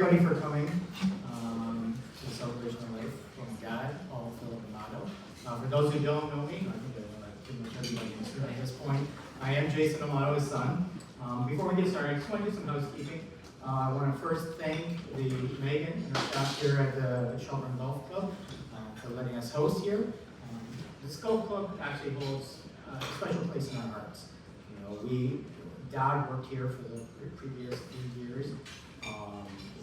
Everybody for coming to the celebration of life from Dad, Phillip, Amato. For those who don't know me, I think pretty much everybody is here at this point. I am Jason Amato's son. Before we get started, I just want to do some housekeeping. I want to first thank Megan and her staff here at the Shelburne Golf Club for letting us host here. This golf club actually holds a special place in our hearts. Dad worked here for the previous few years.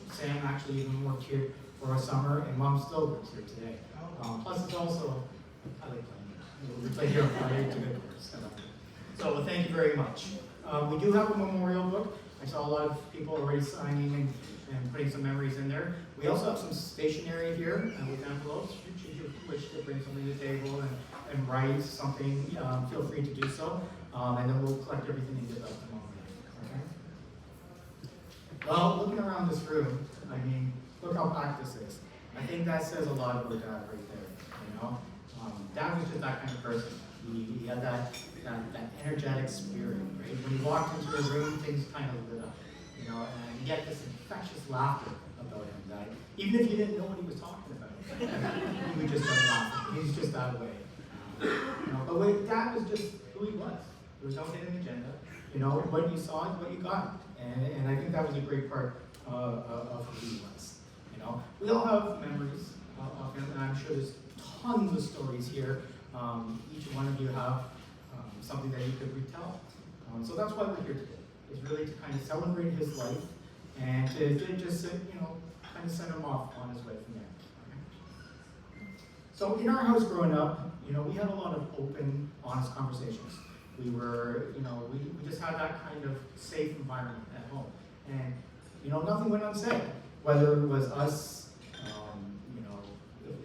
Sam actually even worked here for a summer, and Mom still works here today. Plus, it's also, I like playing. We play here on Friday, it's a good course. So thank you very much. We do have a memorial book. I saw a lot of people already signing and putting some memories in there. We also have some stationery here with envelopes. Should you wish to bring something to the table and write something, feel free to do so. And then we'll collect everything and give that to Mom. Well, looking around this room, I mean, look how packed this is. I think that says a lot about Dad right there, Dad was just that kind of person. He had that energetic spirit, right? When he walked into a room, things kind of lit up, and he had this infectious laughter about him that even if you didn't know what he was talking about, he would just start laughing. He's just that way. But Dad was just who he was. There was no hidden agenda. What you saw is what you got. And I think that was a great part of who he was. We all have memories of him, and I'm sure there's tons of stories here. Each one of you have something that you could retell. So that's why we're here today, is really to kind of celebrate his life and to just, kind of send him off on his way from there. So in our house growing up, we had a lot of open, honest conversations. We were, we just had that kind of safe environment at home. And, nothing went unsaid. Whether it was us,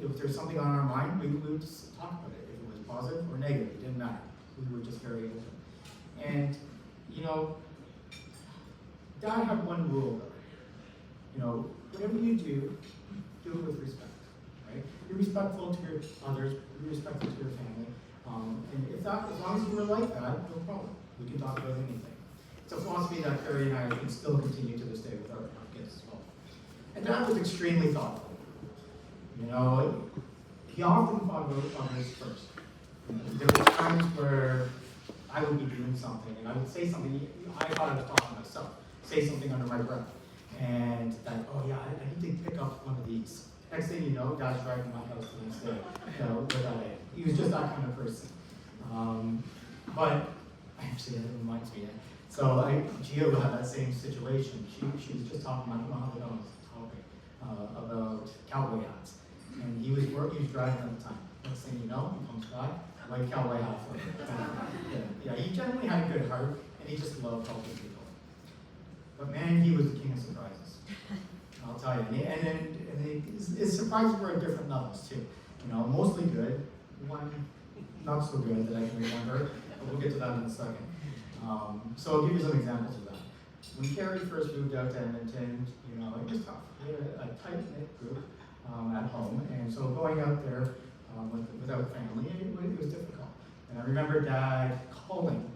if there's something on our mind, we would just talk about it. If it was positive or negative, it didn't matter. We were just very open. And, Dad had one rule though. Whatever you do it with respect, right? Be respectful to your others, be respectful to your family. And as long as you were like that, no problem. We can talk about anything. It's a philosophy that Carrie and I can still continue to this day with our kids as well. And Dad was extremely thoughtful. He often thought about others first. There were times where I would be doing something and I would say something, I thought I was talking to myself, say something under my breath. And I need to pick up one of these. Next thing you know, Dad's driving my house the next day. Without it. He was just that kind of person. But actually, that reminds me. So Gio had that same situation. She was just talking about about cowboy hats, and he was driving at the time. Next thing you know, he comes by, white cowboy hat for him. He generally had a good heart, and he just loved helping people. But man, he was the king of surprises. I'll tell you. And his surprises were at different levels too. Mostly good, one not so good that I can remember, but we'll get to that in a second. So I'll give you some examples of that. When Carrie first moved out to Edmonton, it was tough. We had a tight-knit group at home, and so going out there without family, it was difficult. And I remember Dad calling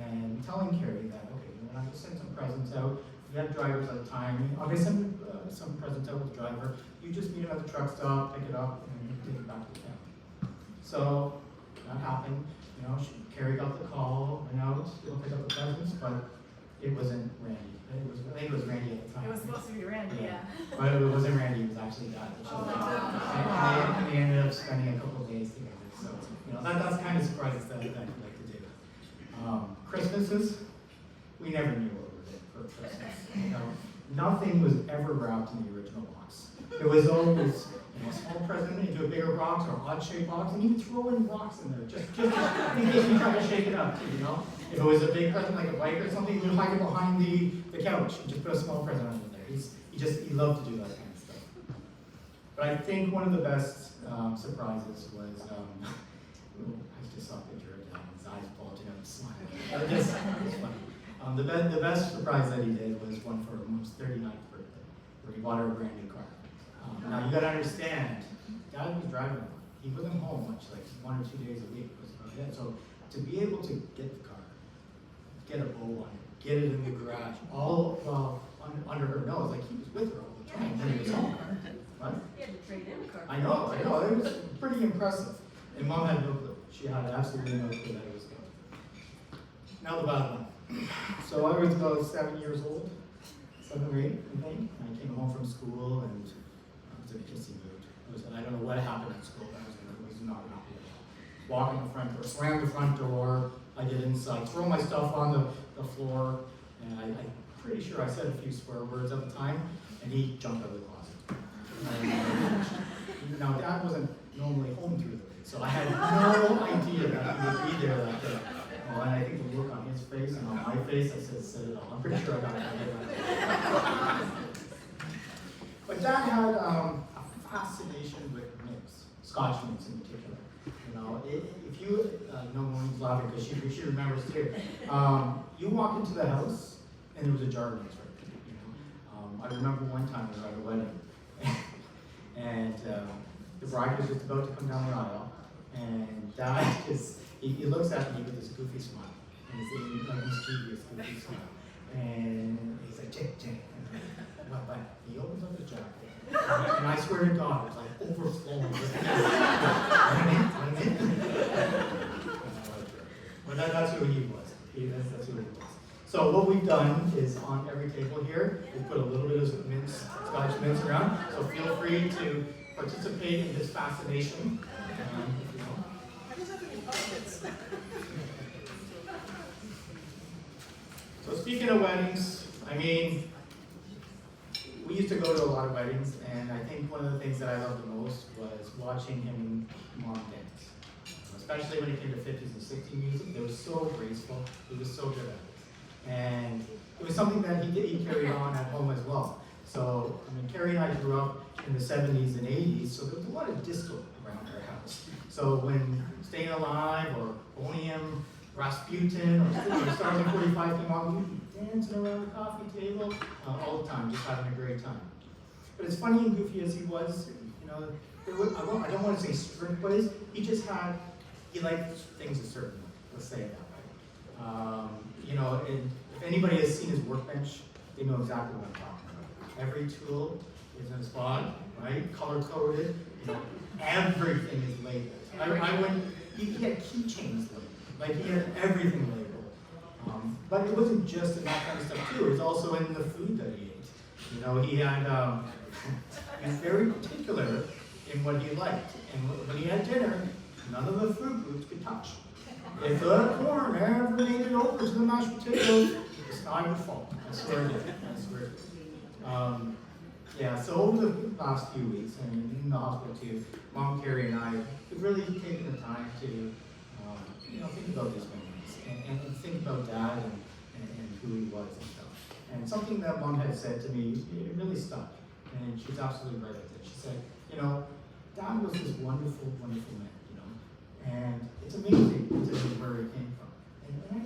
and telling Carrie that, okay, I'm going to send some presents out. We had drivers at the time. I'm going to send some presents out with the driver. You just meet him at the truck stop, pick it up, and take it back to the town. So that happened. Carrie got the call, went out, to pick up the presents, but it wasn't Randy. I think it was Randy at the time. It was supposed to be Randy, yeah. But it wasn't Randy, it was actually Dad. And they ended up spending a couple of days together. So, that's kind of surprises that I like to do. Christmases, we never knew what we did for Christmas. Nothing was ever wrapped in the original box. It was always a small present into a bigger box or an odd-shaped box, and he would throw in rocks in there just in case we tried to shake it up too, If it was a big present like a bike or something, he would hide it behind the couch and just put a small present under there. He loved to do that kind of stuff. But I think one of the best surprises was, I just saw a picture of him, his eyes bulging out, smiling. It was funny. The best surprise that he did was one for Mom's 39th birthday, where he bought her a brand new car. Now you gotta understand, Dad was driving. He wasn't home much, like 1 or 2 days a week was about it. So to be able to get the car, get a bow on it, get it in the garage, all while under her nose, like he was with her all the time. I know, it was pretty impressive. And Mom had no clue. She had absolutely no clue that it was going. Now the bad one. So I was about 7 years old, 7 or 8, I think. And I came home from school and I was in a hissy mood. I don't know what happened at school. I was not happy at all. Walk in the front door, slam the front door. I get inside, throw my stuff on the floor, and I'm pretty sure I said a few swear words at the time, and he jumped out of the closet. Now, Dad wasn't normally home through the day, so I had no idea that he would be there that day. Well, and I think the look on his face and on my face, I said it all. I'm pretty sure I got that. But Dad had a fascination with mints, Scotch mints in particular. You know, if you know Maureen's laughing because she remembers too. You walk into the house and there was a jar of mints right there. You know, I remember one time we were at a wedding, and the bride was just about to come down the aisle, and Dad he looks at me with this goofy smile, and he's like mischievous goofy smile, and he's like, Jake. But he opens up his jacket, and I swear to God, it's like overflowing with But that's who he was. That's who he was. So what we've done is on every table here, we put a little bit of Scotch mints around. So feel free to participate in this fascination. So speaking of weddings, I mean, we used to go to a lot of weddings, and I think one of the things that I loved the most was watching him and Mom dance. Especially when it came to 50s and 60s music, they were so graceful, he was so good at it. And it was something that he carried on at home as well. So, I mean, Carrie and I grew up in the 70s and 80s, so there was a lot of disco around our house. So when Staying Alive or Bonium, Rasputin, or Stars in 45 came on, we'd be dancing around the coffee table all the time, just having a great time. But as funny and goofy as he was, you know, I don't want to say strict ways, he liked things a certain way, let's say it that way. You know, if anybody has seen his workbench, they know exactly what I'm talking about. Every tool is in a spot, right? Color-coded, you know, everything is labeled. He had keychains labeled, like he had everything labeled. But it wasn't just in that kind of stuff too, it was also in the food that he ate. You know, he was very particular in what he liked. And when he had dinner, none of the food groups could touch. If the corn ever made it over to the mashed potatoes, the sky would fall. I swear it did. Yeah, so over the last few weeks, I mean, in the hospital too, Mom, Carrie, and I have really taken the time to, you know, think about these memories and think about Dad and who he was and stuff. And something that Mom had said to me, it really stuck, and she's absolutely right with it. She said, you know, Dad was this wonderful, wonderful man, you know, and it's amazing where he came from.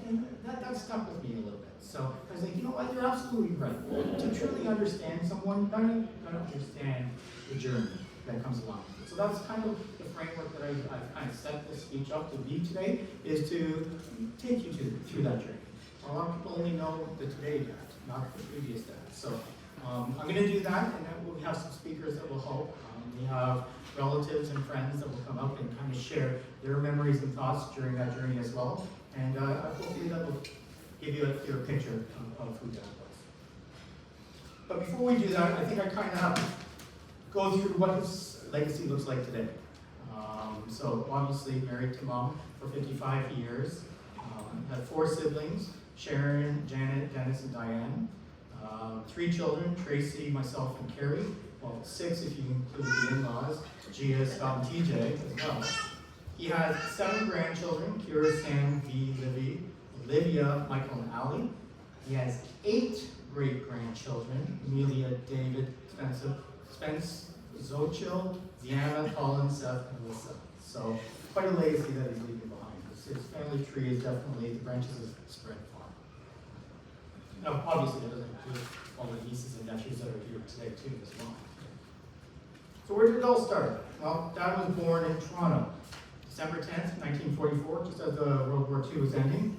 And that stuck with me a little bit. So I was like, you know what, you're absolutely right. To truly understand someone, you gotta understand the journey that comes along with it. So that's kind of the framework that I've kind of set this speech up to be today, is to take you through that journey. A lot of people only know the today dad, not the previous dad. So I'm going to do that, and then we'll have some speakers that will help. We have relatives and friends that will come up and kind of share their memories and thoughts during that journey as well. And hopefully that will give you a clear picture of who Dad was. But before we do that, I think I kind of have to go through what his legacy looks like today. So obviously married to Mom for 55 years, had 4 siblings, Sharon, Janet, Dennis, and Diane. 3 children, Tracy, myself, and Carrie. Well, 6 if you include the in-laws, Gia, Scott, and TJ as well. He has 7 grandchildren, Kira, Sam, V, Livy, Olivia, Michael, and Allie. He has 8 great-grandchildren, Amelia, David, Spence, Xochitl, Deanna, Colin, Seth, and Alyssa. So quite a legacy that he's leaving behind. His family tree is definitely, the branches is spread far. Now, obviously, that doesn't include all the nieces and nephews that are here today, too, as well. So where did it all start? Well, Dad was born in Toronto, December 10th, 1944, just as World War II was ending.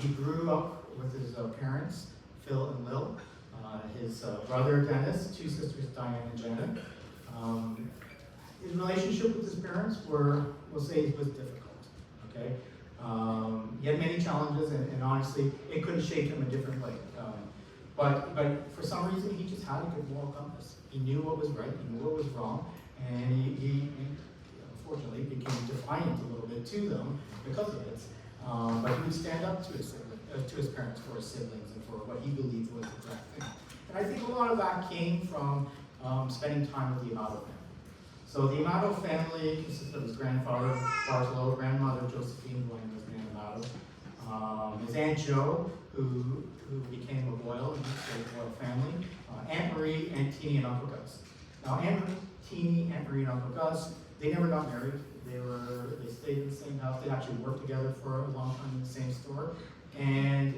He grew up with his parents, Phil and Lil, his brother Dennis, 2 sisters, Diane and Janet. His relationship with his parents we'll say, was difficult, okay? He had many challenges, and honestly, it could have shaped him a different way. But for some reason, he just had a good moral compass. He knew what was right, he knew what was wrong, and he unfortunately became defiant a little bit to them because of it. But he would stand up to his parents, for his siblings, and for what he believed was the correct thing. And I think a lot of that came from spending time with the Amato family. So the Amato family consisted of his grandfather, Bartolo, grandmother, Josephine, who I know as Nan Amato, his Aunt Jo, who became a Boyle in the Boyle family, Aunt Marie, Aunt Teeny, and Uncle Gus. Now, Aunt Teeny, Aunt Marie, and Uncle Gus, they never got married. They stayed in the same house. They actually worked together for a long time in the same store. And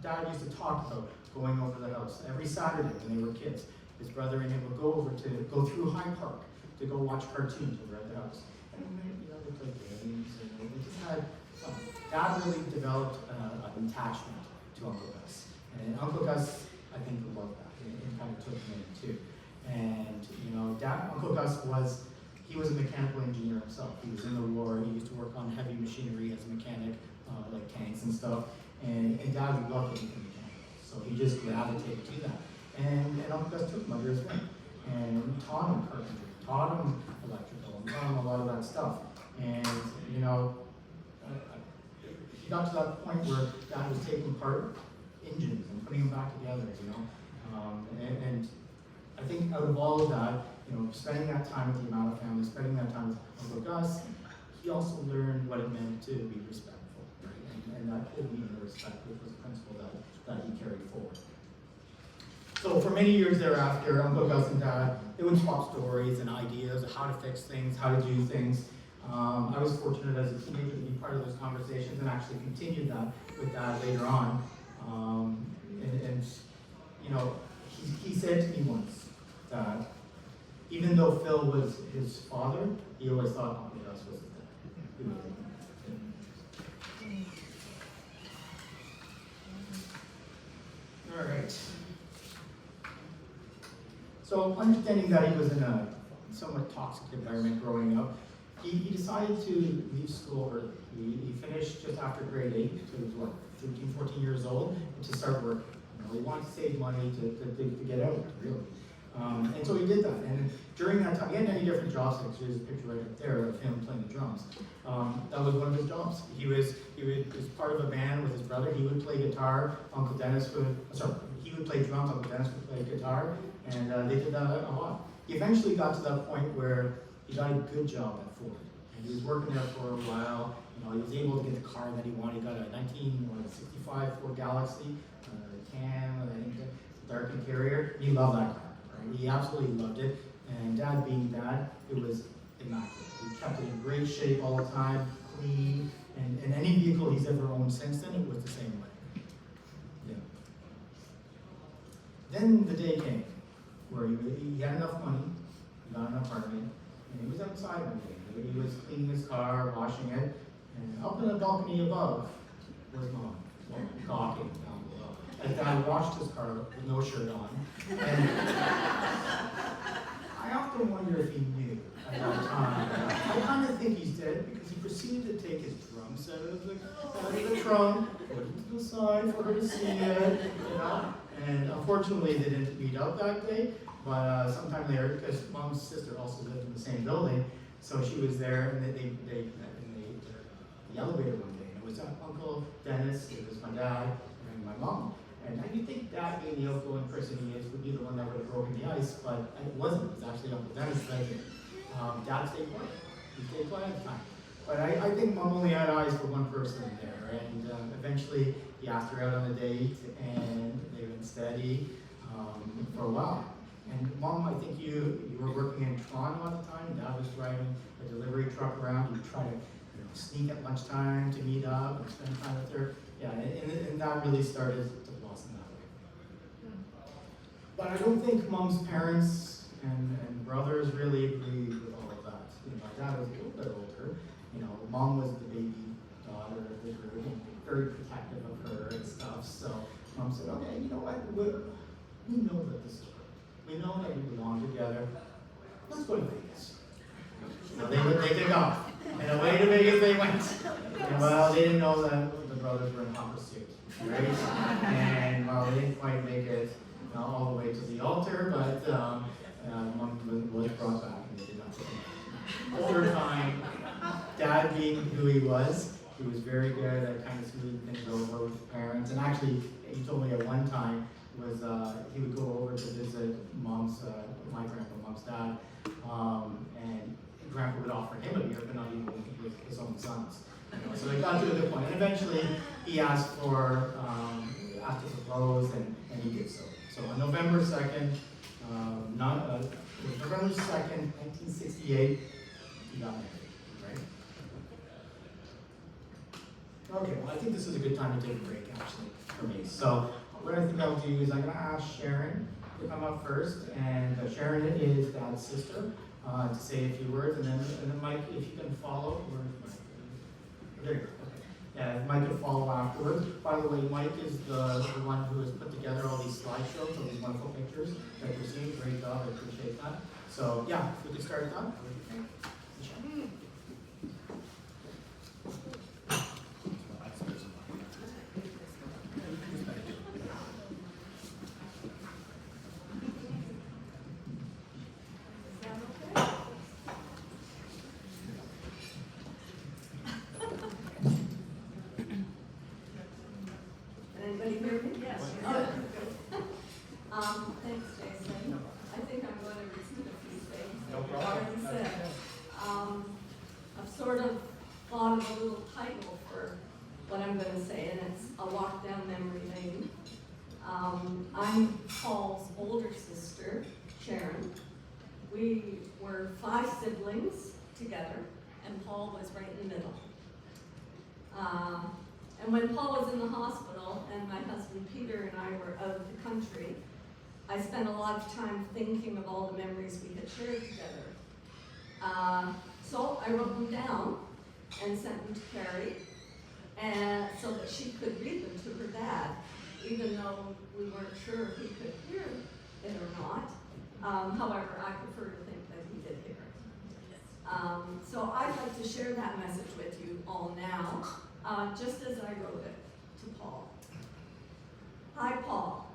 Dad used to talk about going over the house every Saturday when they were kids. His brother and him would go through Hyde Park to go watch cartoons over at the house. And they played games, and they just had fun. Dad really developed an attachment to Uncle Gus. And Uncle Gus, I think, loved that. It kind of took him in too. And Uncle Gus was a mechanical engineer himself. He was in the war. He used to work on heavy machinery as a mechanic, like tanks and stuff. And Dad loved everything mechanical, so he just gravitated to that. And Uncle Gus took him under his wing and taught him carpentry, taught him electrical, and taught him a lot of that stuff. And he got to that point where Dad was taking apart engines and putting them back together. And I think out of all of that, spending that time with the Amato family, spending that time with Uncle Gus, he also learned what it meant to be respectful, right? And that whole meaning of respect, which was a principle that he carried forward. So for many years thereafter, Uncle Gus and Dad, they would swap stories and ideas of how to fix things, how to do things. I was fortunate as a teenager to be part of those conversations and actually continued that with Dad later on. He said to me once that even though Phil was his father, he always thought Uncle Gus was his dad. All right. So understanding that he was in a somewhat toxic environment growing up, he decided to leave school early. He finished just after grade 8, so he was 13, 14 years old, and to start working. He wanted to save money to get out, really. And so he did that. And during that time, he had many different jobs. Like there's a picture right up there of him playing the drums. That was one of his jobs. He was part of a band with his brother. He would play guitar. He would play drums. Uncle Dennis would play guitar. And they did that a lot. He eventually got to that point where he got a good job at Ford. And he was working there for a while. He was able to get the car that he wanted. He got a 1965 Ford Galaxy, tan, I think, dark interior. He loved that car. Right? He absolutely loved it. And Dad being Dad, it was immaculate. He kept it in great shape all the time, clean. And any vehicle he's ever owned since then, it was the same way. Yeah. Then the day came where he had enough money, he got an apartment, and he was outside one day. He was cleaning his car, washing it, and up in the balcony above was Mom, talking down below. As Dad washed his car with no shirt on. And I often wonder if he knew at that time. I kind of think he's dead because he proceeded to take his drum set out of the trunk, put it to the side for her to see it, And unfortunately, they didn't meet up that day, but sometime later, because Mom's sister also lived in the same building, so she was there, and they met in the elevator one day. And it was Uncle Dennis, it was my dad, and my mom. And you'd think Dad, being the outgoing person he is, would be the one that would have broken the ice, but it wasn't. It was actually Uncle Dennis that did. Dad stayed quiet. He stayed quiet at the time. But I think Mom only had eyes for one person there, and eventually he asked her out on a date, and they've been steady for a while. And Mom, I think you were working in Toronto at the time. Dad was driving a delivery truck around. You'd try to sneak at lunchtime to meet up and spend time with her. Yeah, and that really started to blossom that way. But I don't think Mom's parents and brothers really agreed with all of that. My dad was a little bit older. Mom was the baby daughter of the group, and very protective of her and stuff. So Mom said, okay, you know what? We know that this is right. We know that we belong together. let's go to Vegas. So they took off. And away to Vegas they went. And well, they didn't know that the brothers were in hot pursuit, right? And well, they didn't quite make it all the way to the altar, but Mom was brought back and they did not take him. Over time, Dad being who he was very good at kind of smoothing things over with the parents. And actually, he told me at one time was he would go over to visit my grandpa, Mom's dad, and Grandpa would offer him a beer, but not even with his own sons. So they got to a good point. And eventually, he asked to propose, and he did so. So on November 2nd, November 2nd, 1968, he got married, right? Okay, well, I think this is a good time to take a break, actually, for me. So what I think I'll do is I'm going to ask Sharon to come up first, and Sharon is Dad's sister, to say a few words, and then Mike, if you can follow. There you go. Okay. Yeah, Mike can follow afterwards. By the way, Mike is the one who has put together all these slideshows, all these wonderful pictures that you're seeing. Great job, I appreciate that. So yeah, we can start that. Thanks, Jason. I think I'm going to repeat a few things. No problem. I've sort of thought of a little title for what I'm going to say, and it's A Walk Down Memory Lane. I'm Paul's older sister, Sharon. We were 5 siblings together, and Paul was right in the middle. And when Paul was in the hospital and my husband Peter and I were out of the country, I spent a lot of time thinking of all the memories we had shared together. So I wrote them down and sent them to Carrie, and so that she could read them to her dad, even though we weren't sure if he could hear it or not. However, I prefer to think that he did hear it. So I'd like to share that message with you all now. Just as I wrote it to Paul. Hi, Paul.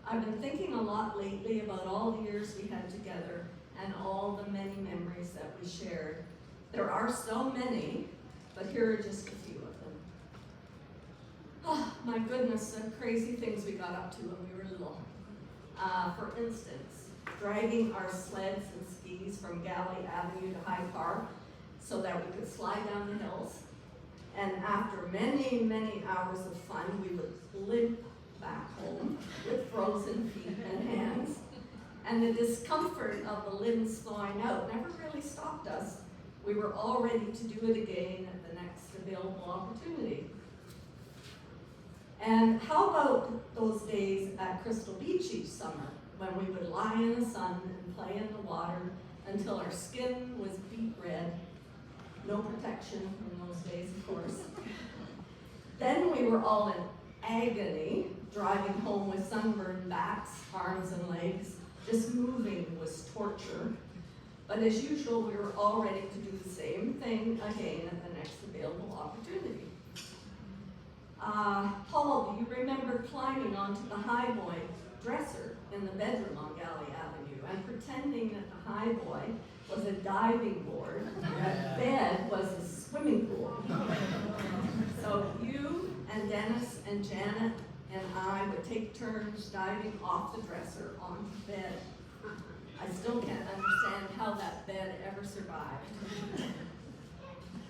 I've been thinking a lot lately about all the years we had together and all the many memories that we shared. There are so many, but here are just a few of them. Oh, my goodness, the crazy things we got up to when we were little. For instance, dragging our sleds and skis from Galley Avenue to Hyde Park so that we could slide down the hills. And after many, many hours of fun, we would limp back home with frozen feet and hands. And the discomfort of the limbs thawing out never really stopped us. We were all ready to do it again at the next available opportunity. And how about those days at Crystal Beach each summer, when we would lie in the sun and play in the water until our skin was beet red. No protection in those days, of course. Then we were all in agony, driving home with sunburned backs, arms, and legs. Just moving was torture. But as usual, we were all ready to do the same thing again at the next available opportunity. Paul, do you remember climbing onto the highboy dresser in the bedroom on Galley Avenue and pretending that the highboy was a diving board, that bed was a swimming pool. So you and Dennis and Janet and I would take turns diving off the dresser onto the bed. I still can't understand how that bed ever survived.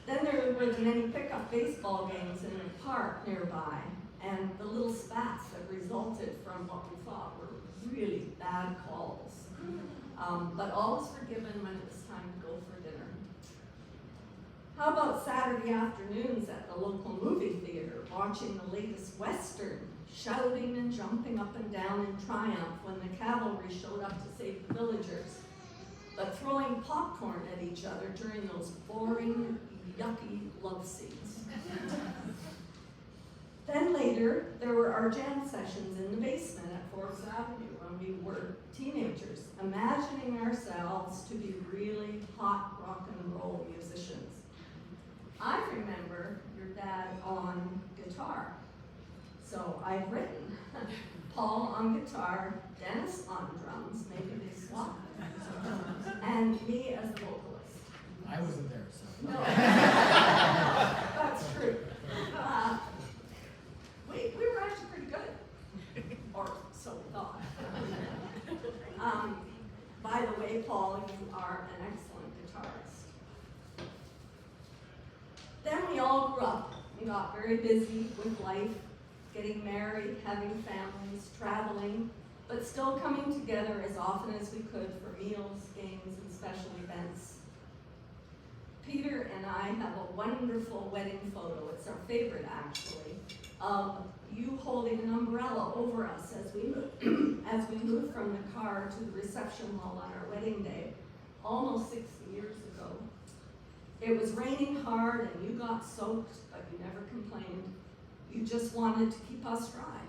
Then there were the many pickup baseball games in the park nearby, and the little spats that resulted from what we thought were really bad calls. But all was forgiven when it was time to go for dinner. How about Saturday afternoons at the local movie theater, watching the latest Western, shouting and jumping up and down in triumph when the cavalry showed up to save the villagers, but throwing popcorn at each other during those boring, yucky love scenes. Then later, there were our jam sessions in the basement at Forbes Avenue when we were teenagers, imagining ourselves to be really hot rock and roll musicians. I remember your dad on guitar. So I've written Paul on guitar, Dennis on drums, maybe they swapped, and me as the vocalist. I wasn't there, so. No, that's true. We were actually pretty good, or so we thought. By the way, Paul, you are an excellent guitarist. Then we all grew up. We got very busy with life, getting married, having families, traveling, but still coming together as often as we could for meals, games, and special events. Peter and I have a wonderful wedding photo, it's our favorite actually, of you holding an umbrella over us as we moved from the car to the reception hall on our wedding day, almost 60 years ago. It was raining hard and you got soaked, but you never complained. You just wanted to keep us dry.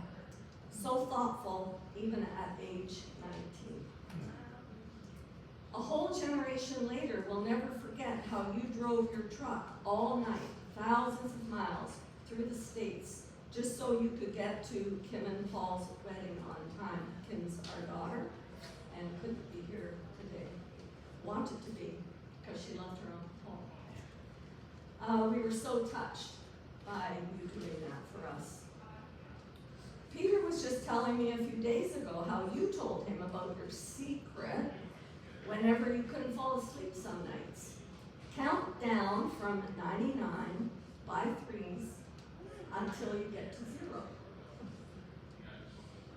So thoughtful, even at age 19. A whole generation later will never forget how you drove your truck all night, thousands of miles through the States, just so you could get to Kim and Paul's wedding on time. Kim's our daughter and couldn't be here today. Wanted to be, because she loved her Uncle Paul. We were so touched by you doing that for us. Peter was just telling me a few days ago how you told him about your secret whenever you couldn't fall asleep some nights. Count down from 99 by threes until you get to 0.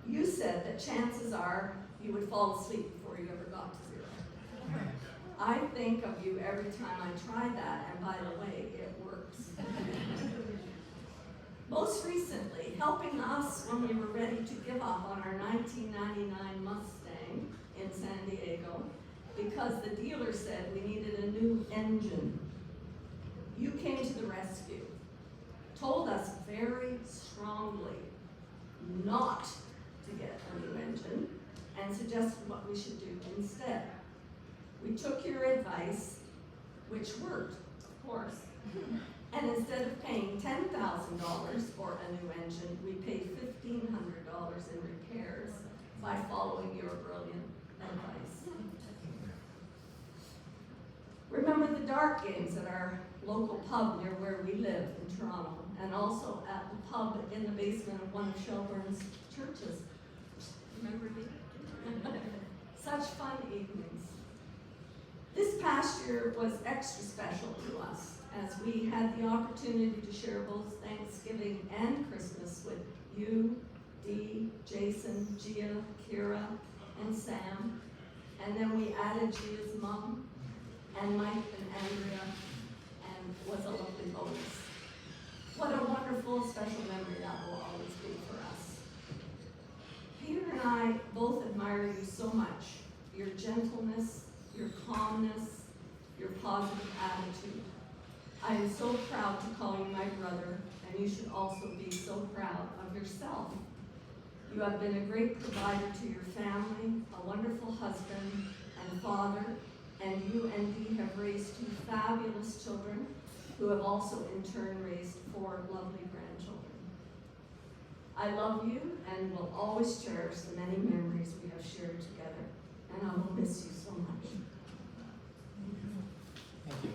You said that chances are you would fall asleep before you ever got to 0. I think of you every time I try that, and by the way, it works. Most recently, helping us when we were ready to give up on our 1999 Mustang in San Diego because the dealer said we needed a new engine. You came to the rescue, told us very strongly not to get a new engine, and suggested what we should do instead. We took your advice, which worked, of course, and instead of paying $10,000 for a new engine, we paid $1,500 in repairs by following your brilliant advice. Remember the dart games at our local pub near where we live in Toronto, and also at the pub in the basement of one of Shelburne's churches. Remember me? Such fun evenings. This past year was extra special to us as we had the opportunity to share both Thanksgiving and Christmas with you, Dee, Jason, Gia, Kira, and Sam. And then we added Gia's mom and Mike and Andrea, and was a lovely bonus. What a wonderful special memory that will always be for us. Peter and I both admire you so much, your gentleness, your calmness, your positive attitude. I am so proud to call you my brother, and you should also be so proud of yourself. You have been a great provider to your family, a wonderful husband and father, and you and Dee have raised 2 fabulous children who have also in turn raised 4 lovely grandchildren. I love you and will always cherish the many memories we have shared together, and I will miss you so much. Thank you.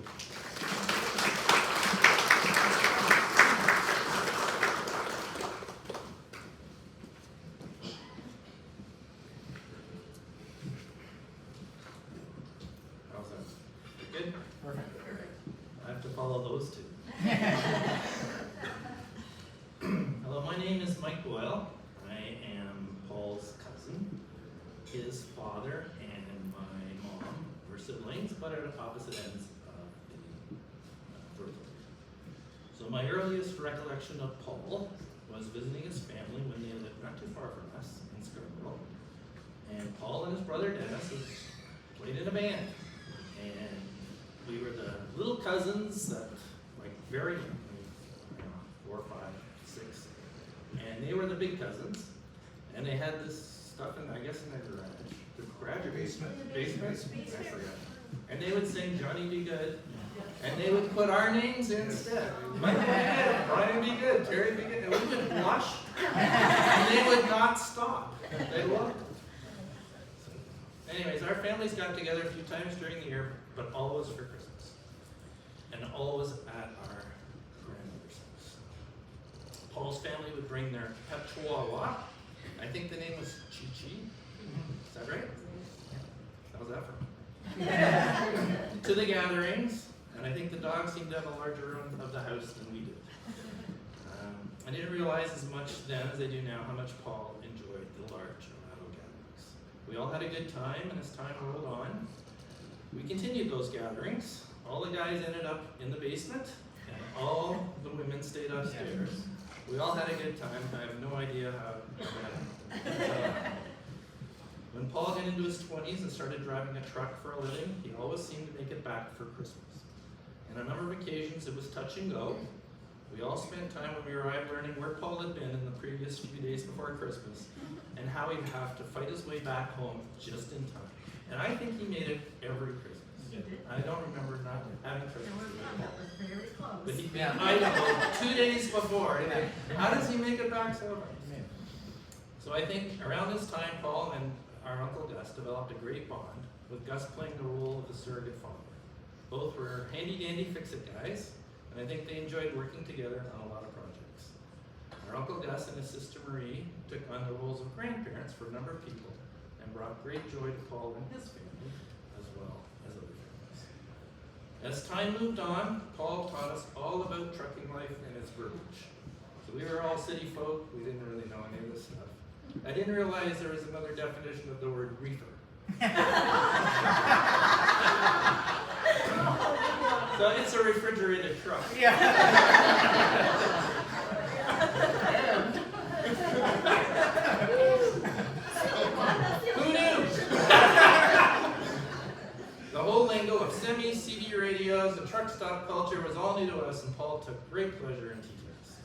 How's that? Good? Perfect. I have to follow those 2. Hello, my name is Mike Boyle. I am Paul's cousin. His father and my mom were siblings, but at opposite ends of the birth order. So my earliest recollection of Paul was visiting his family when they lived not too far from us in Scarborough. And Paul and his brother Dennis played in a band. And we were the little cousins that, like, very young, 4, 5, 6. And they were the big cousins. And they had this stuff in, I guess, in their garage. The garage or basement? Basement? I forgot. And they would sing Johnny Be Good. And they would put our names instead. Michael Be Good, Brian Be Good, Terry Be Good. And we would blush. And they would not stop. They loved it. Anyways, our families got together a few times during the year, but always for Christmas. And always at our grandmother's house. Paul's family would bring their pet chihuahua. I think the name was Chi-Chi. Is that right? How's that from? To the gatherings, and I think the dogs seemed to have a larger room of the house than we did. I didn't realize as much then as I do now how much Paul enjoyed the large Amato gatherings. We all had a good time, and as time rolled on, we continued those gatherings. All the guys ended up in the basement, and all the women stayed upstairs. We all had a good time. I have no idea how that happened. When Paul got into his 20s and started driving a truck for a living, he always seemed to make it back for Christmas. And on a number of occasions, it was touch and go. We all spent time when we arrived learning where Paul had been in the previous few days before Christmas and how he'd have to fight his way back home just in time. And I think he made it every Christmas. I don't remember not having Christmas. That was very close. But he'd be in Idaho 2 days before. How does he make it back so far? So I think around this time, Paul and our Uncle Gus developed a great bond, with Gus playing the role of the surrogate father. Both were handy-dandy fix-it guys, and I think they enjoyed working together on a lot of projects. Our Uncle Gus and his sister Marie took on the roles of grandparents for a number of people and brought great joy to Paul and his family, as well as other families. As time moved on, Paul taught us all about trucking life and its verbiage. So we were all city folk, we didn't really know any of this stuff. I didn't realize there was another definition of the word reefer. So it's a refrigerated truck. Who knew? The whole lingo of semis, CD radios, and truck stop culture was all new to us, and Paul took great pleasure in teaching us.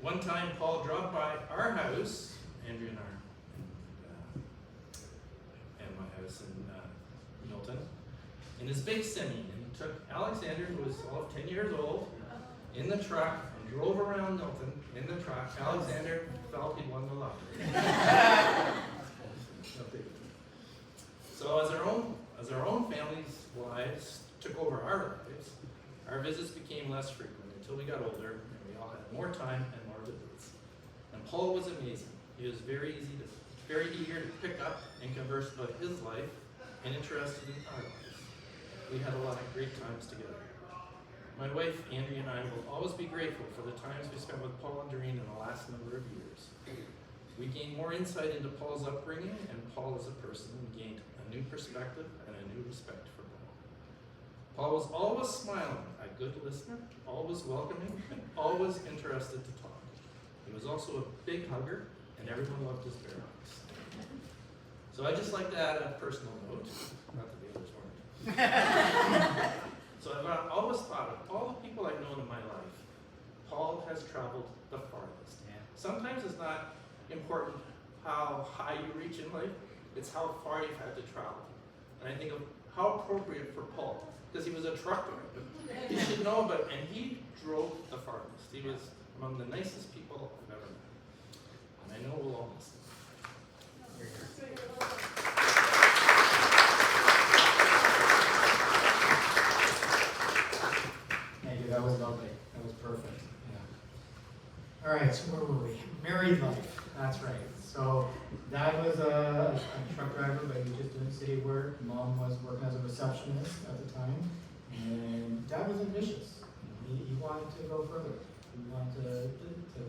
One time, Paul dropped by our house, Andrea and my house in Milton, in his big semi, and he took Alexander, who was all of 10 years old, in the truck and drove around Milton in the truck. Alexander felt he'd won the lottery. So as our own families' lives took over our lives, our visits became less frequent until we got older and we all had more time and more visits. And Paul was amazing. He was very eager to pick up and converse about his life and interested in our lives. We had a lot of great times together. My wife, Andrea, and I will always be grateful for the times we spent with Paul and Doreen in the last number of years. We gained more insight into Paul's upbringing and Paul as a person, and gained a new perspective and a new respect for Paul. Paul was always smiling, a good listener, always welcoming, and always interested to talk. He was also a big hugger, and everyone loved his bear hugs. So I'd just like to add a personal note, not that the others weren't. So I've always thought of all the people I've known in my life, Paul has traveled the farthest. Sometimes it's not important how high you reach in life, it's how far you've had to travel. And I think of how appropriate for Paul, because he was a truck driver. He should know about it, and he drove the farthest. He was among the nicest people I've ever met. And I know we'll all miss him. Thank you, that was lovely. That was perfect. Yeah. All right, so where were we? Married life, that's right. So Dad was a truck driver, but he was just doing city work. Mom was working as a receptionist at the time. And Dad was ambitious. He wanted to go further. He wanted to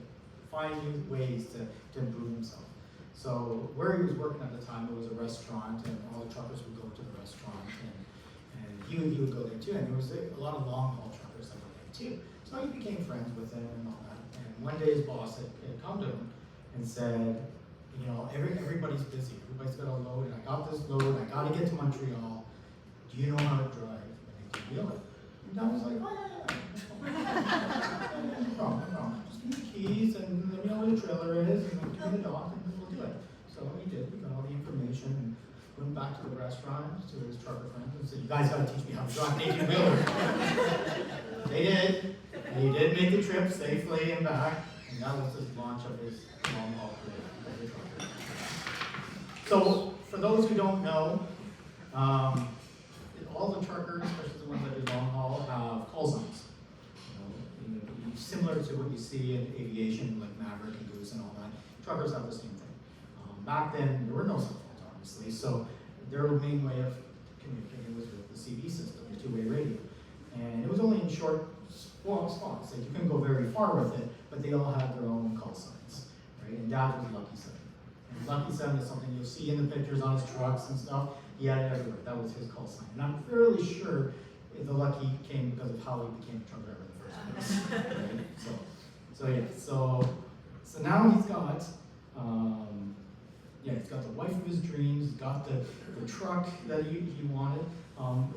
find new ways to improve himself. So where he was working at the time, it was a restaurant, and all the truckers would go to the restaurant, and he would go there too. And there was a lot of long haul truckers that were there too. So he became friends with him and all that. And one day his boss had come to him and said, you know, everybody's busy. Everybody's got a load, and I got this load. I got to get to Montreal. Do you know how to drive? And he could wheel it. And Dad was like, oh yeah. No problem. Just give me the keys and let me know where the trailer is, and then give me the dock, and we'll do it. So So we did, we got all the information and went back to the restaurant, to his trucker friends, and said, you guys gotta teach me how to drive an 18-wheeler. They did, and he did make the trip safely and back, and that was the launch of his long haul career as a trucker. So, for those who don't know, all the truckers, especially the ones that do long haul, have call signs. Similar to what you see in aviation, like Maverick and Goose and all that. Truckers have the same thing. Back then, there were no cell phones, obviously, so their main way of communicating was with the CB system, the two-way radio. And it was only in short spots, like you couldn't go very far with it, but they all had their own call signs, right? And Dad was Lucky 7. And Lucky 7 is something you'll see in the pictures on his trucks and stuff. He had it everywhere. That was his call sign. And I'm fairly sure the Lucky came because of how he became a truck driver in the first place. Right? So now he's got, he's got the wife of his dreams, he's got the truck that he wanted.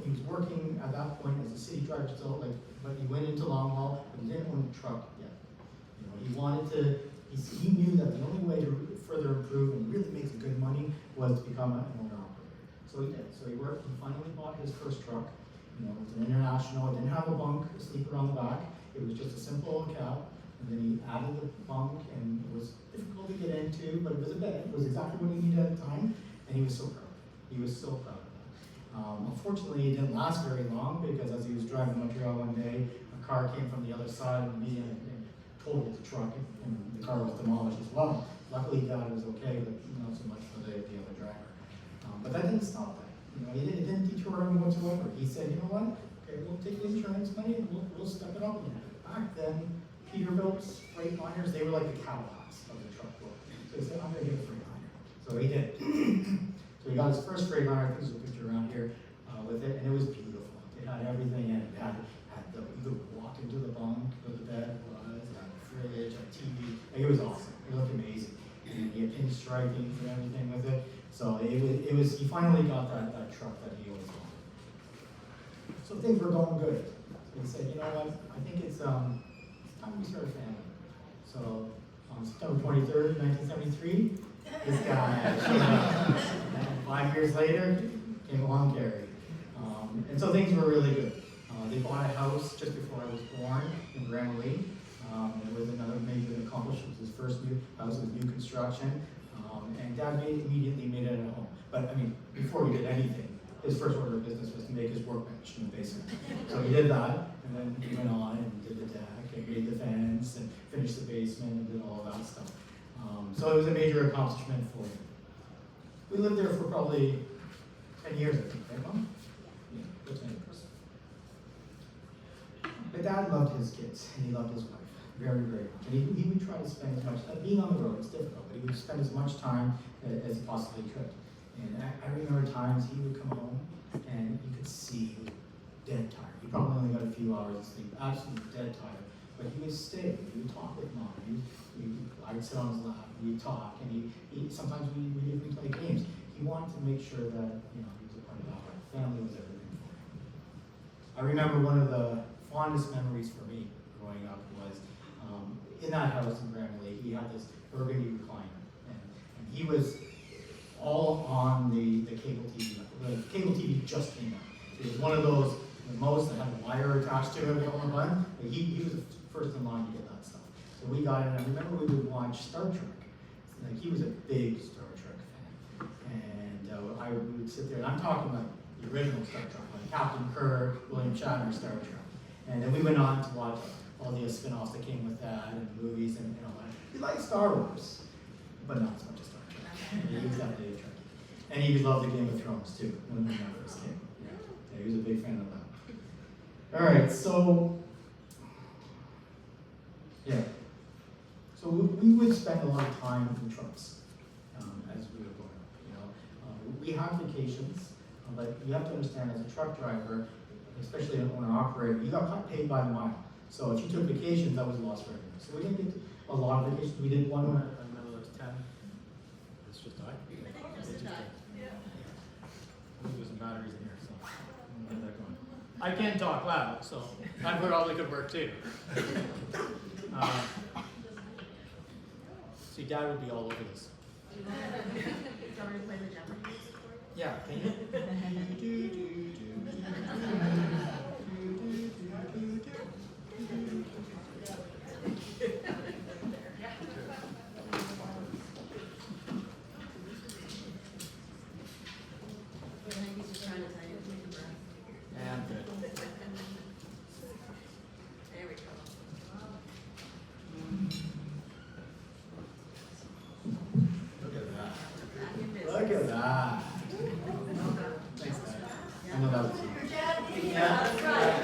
He was working at that point as a city driver still, but he went into long haul, but he didn't own a truck yet. He wanted to, he knew that the only way to further improve and really make some good money was to become an owner-operator. So he did. So he worked, he finally bought his first truck. It was an International, it didn't have a bunk, a sleeper on the back. It was just a simple cab. And then he added the bunk, and it was difficult to get into, but it was a bed. It was exactly what he needed at the time, and he was so proud. He was so proud of that. Unfortunately, it didn't last very long, because as he was driving Montreal one day, a car came from the other side of me and totaled the truck, and the car was demolished as well. Luckily, Dad was okay, but not so much for the other driver. But that didn't stop that. It didn't deter him whatsoever. He said, you know what? Okay, we'll take the insurance money and we'll step it up a little bit. Back then, Peterbilt's Freightliners, they were like the Cadillacs of the truck world. So he said, I'm gonna get a Freightliner. So he did. So he got his first Freightliner. I think there's a picture around here with it, and it was beautiful. It had everything in it. It had you could walk into the bunk where the bed was, it had a fridge, a TV. It was awesome. It looked amazing. And he had pinstriping and everything with it. So it was he finally got that truck that he always wanted. So things were going good. So he said, you know what, I think it's time we start a family. So on September 23rd, 1973, this guy showed up. And 5 years later, came along Gary. And so things were really good. They bought a house just before I was born in Grammarly. It was another major accomplishment. It was his first new house, it was new construction. And Dad immediately made it at home. But I mean, before he did anything, his first order of business was to make his workbench in the basement. So he did that, and then he went on and did the deck, and made the fence, and finished the basement, and did all of that stuff. So it was a major accomplishment for him. We lived there for probably 10 years, I think, right, Mom? Yeah, good 10 years. But Dad loved his kids, and he loved his wife very, very much. And he would try to spend as much, being on the road, it's difficult, but he would spend as much time as he possibly could. And I remember times he would come home, and you could see he was dead tired. He probably only got a few hours of sleep, absolutely dead tired. But he would stay, he would talk with Mom. I would sit on his lap, we'd talk, and sometimes we even play games. He wanted to make sure that, he was a part of our family, was everything for him. I remember one of the fondest memories for me growing up was in that house in Grammarly, he had this burgundy recliner, and he was all on the cable TV. The cable TV just came out. It was one of those remotes that had a wire attached to it on the button. But he was the first in line to get that stuff. So we got it, and I remember we would watch Star Trek. He was a big Star Trek fan, and I would sit there, and I'm talking about the original Star Trek, like Captain Kirk, William Shatner, Star Trek. And then we went on to watch all the spin-offs that came with that, and movies, and all that. He liked Star Wars, but not as much as Star Trek. He was definitely a Trekkie. And he loved the Game of Thrones, too, when that first came. Yeah, he was a big fan of that. All right, so, So we would spend a lot of time in trucks as we were growing up, We have vacations, but you have to understand, as a truck driver, especially an owner-operator, you got paid by the mile. So if you took vacations, that was a loss revenue. So we didn't get a lot of vacations. We did one, I remember there was 10. It's just died. I think it just died. Yeah. I think there's some batteries in here, so I'm gonna get that going. I can't talk loud, so that probably could work too. See, Dad would be all over this. Do you want me to play the Jeopardy music for you? Yeah, can you? I think he's just trying to tell you to take a breath. Yeah, I'm good. There we go. Look at that. Not your business. Look at that. Thanks, Dad. I know that was you. Yeah. That's right.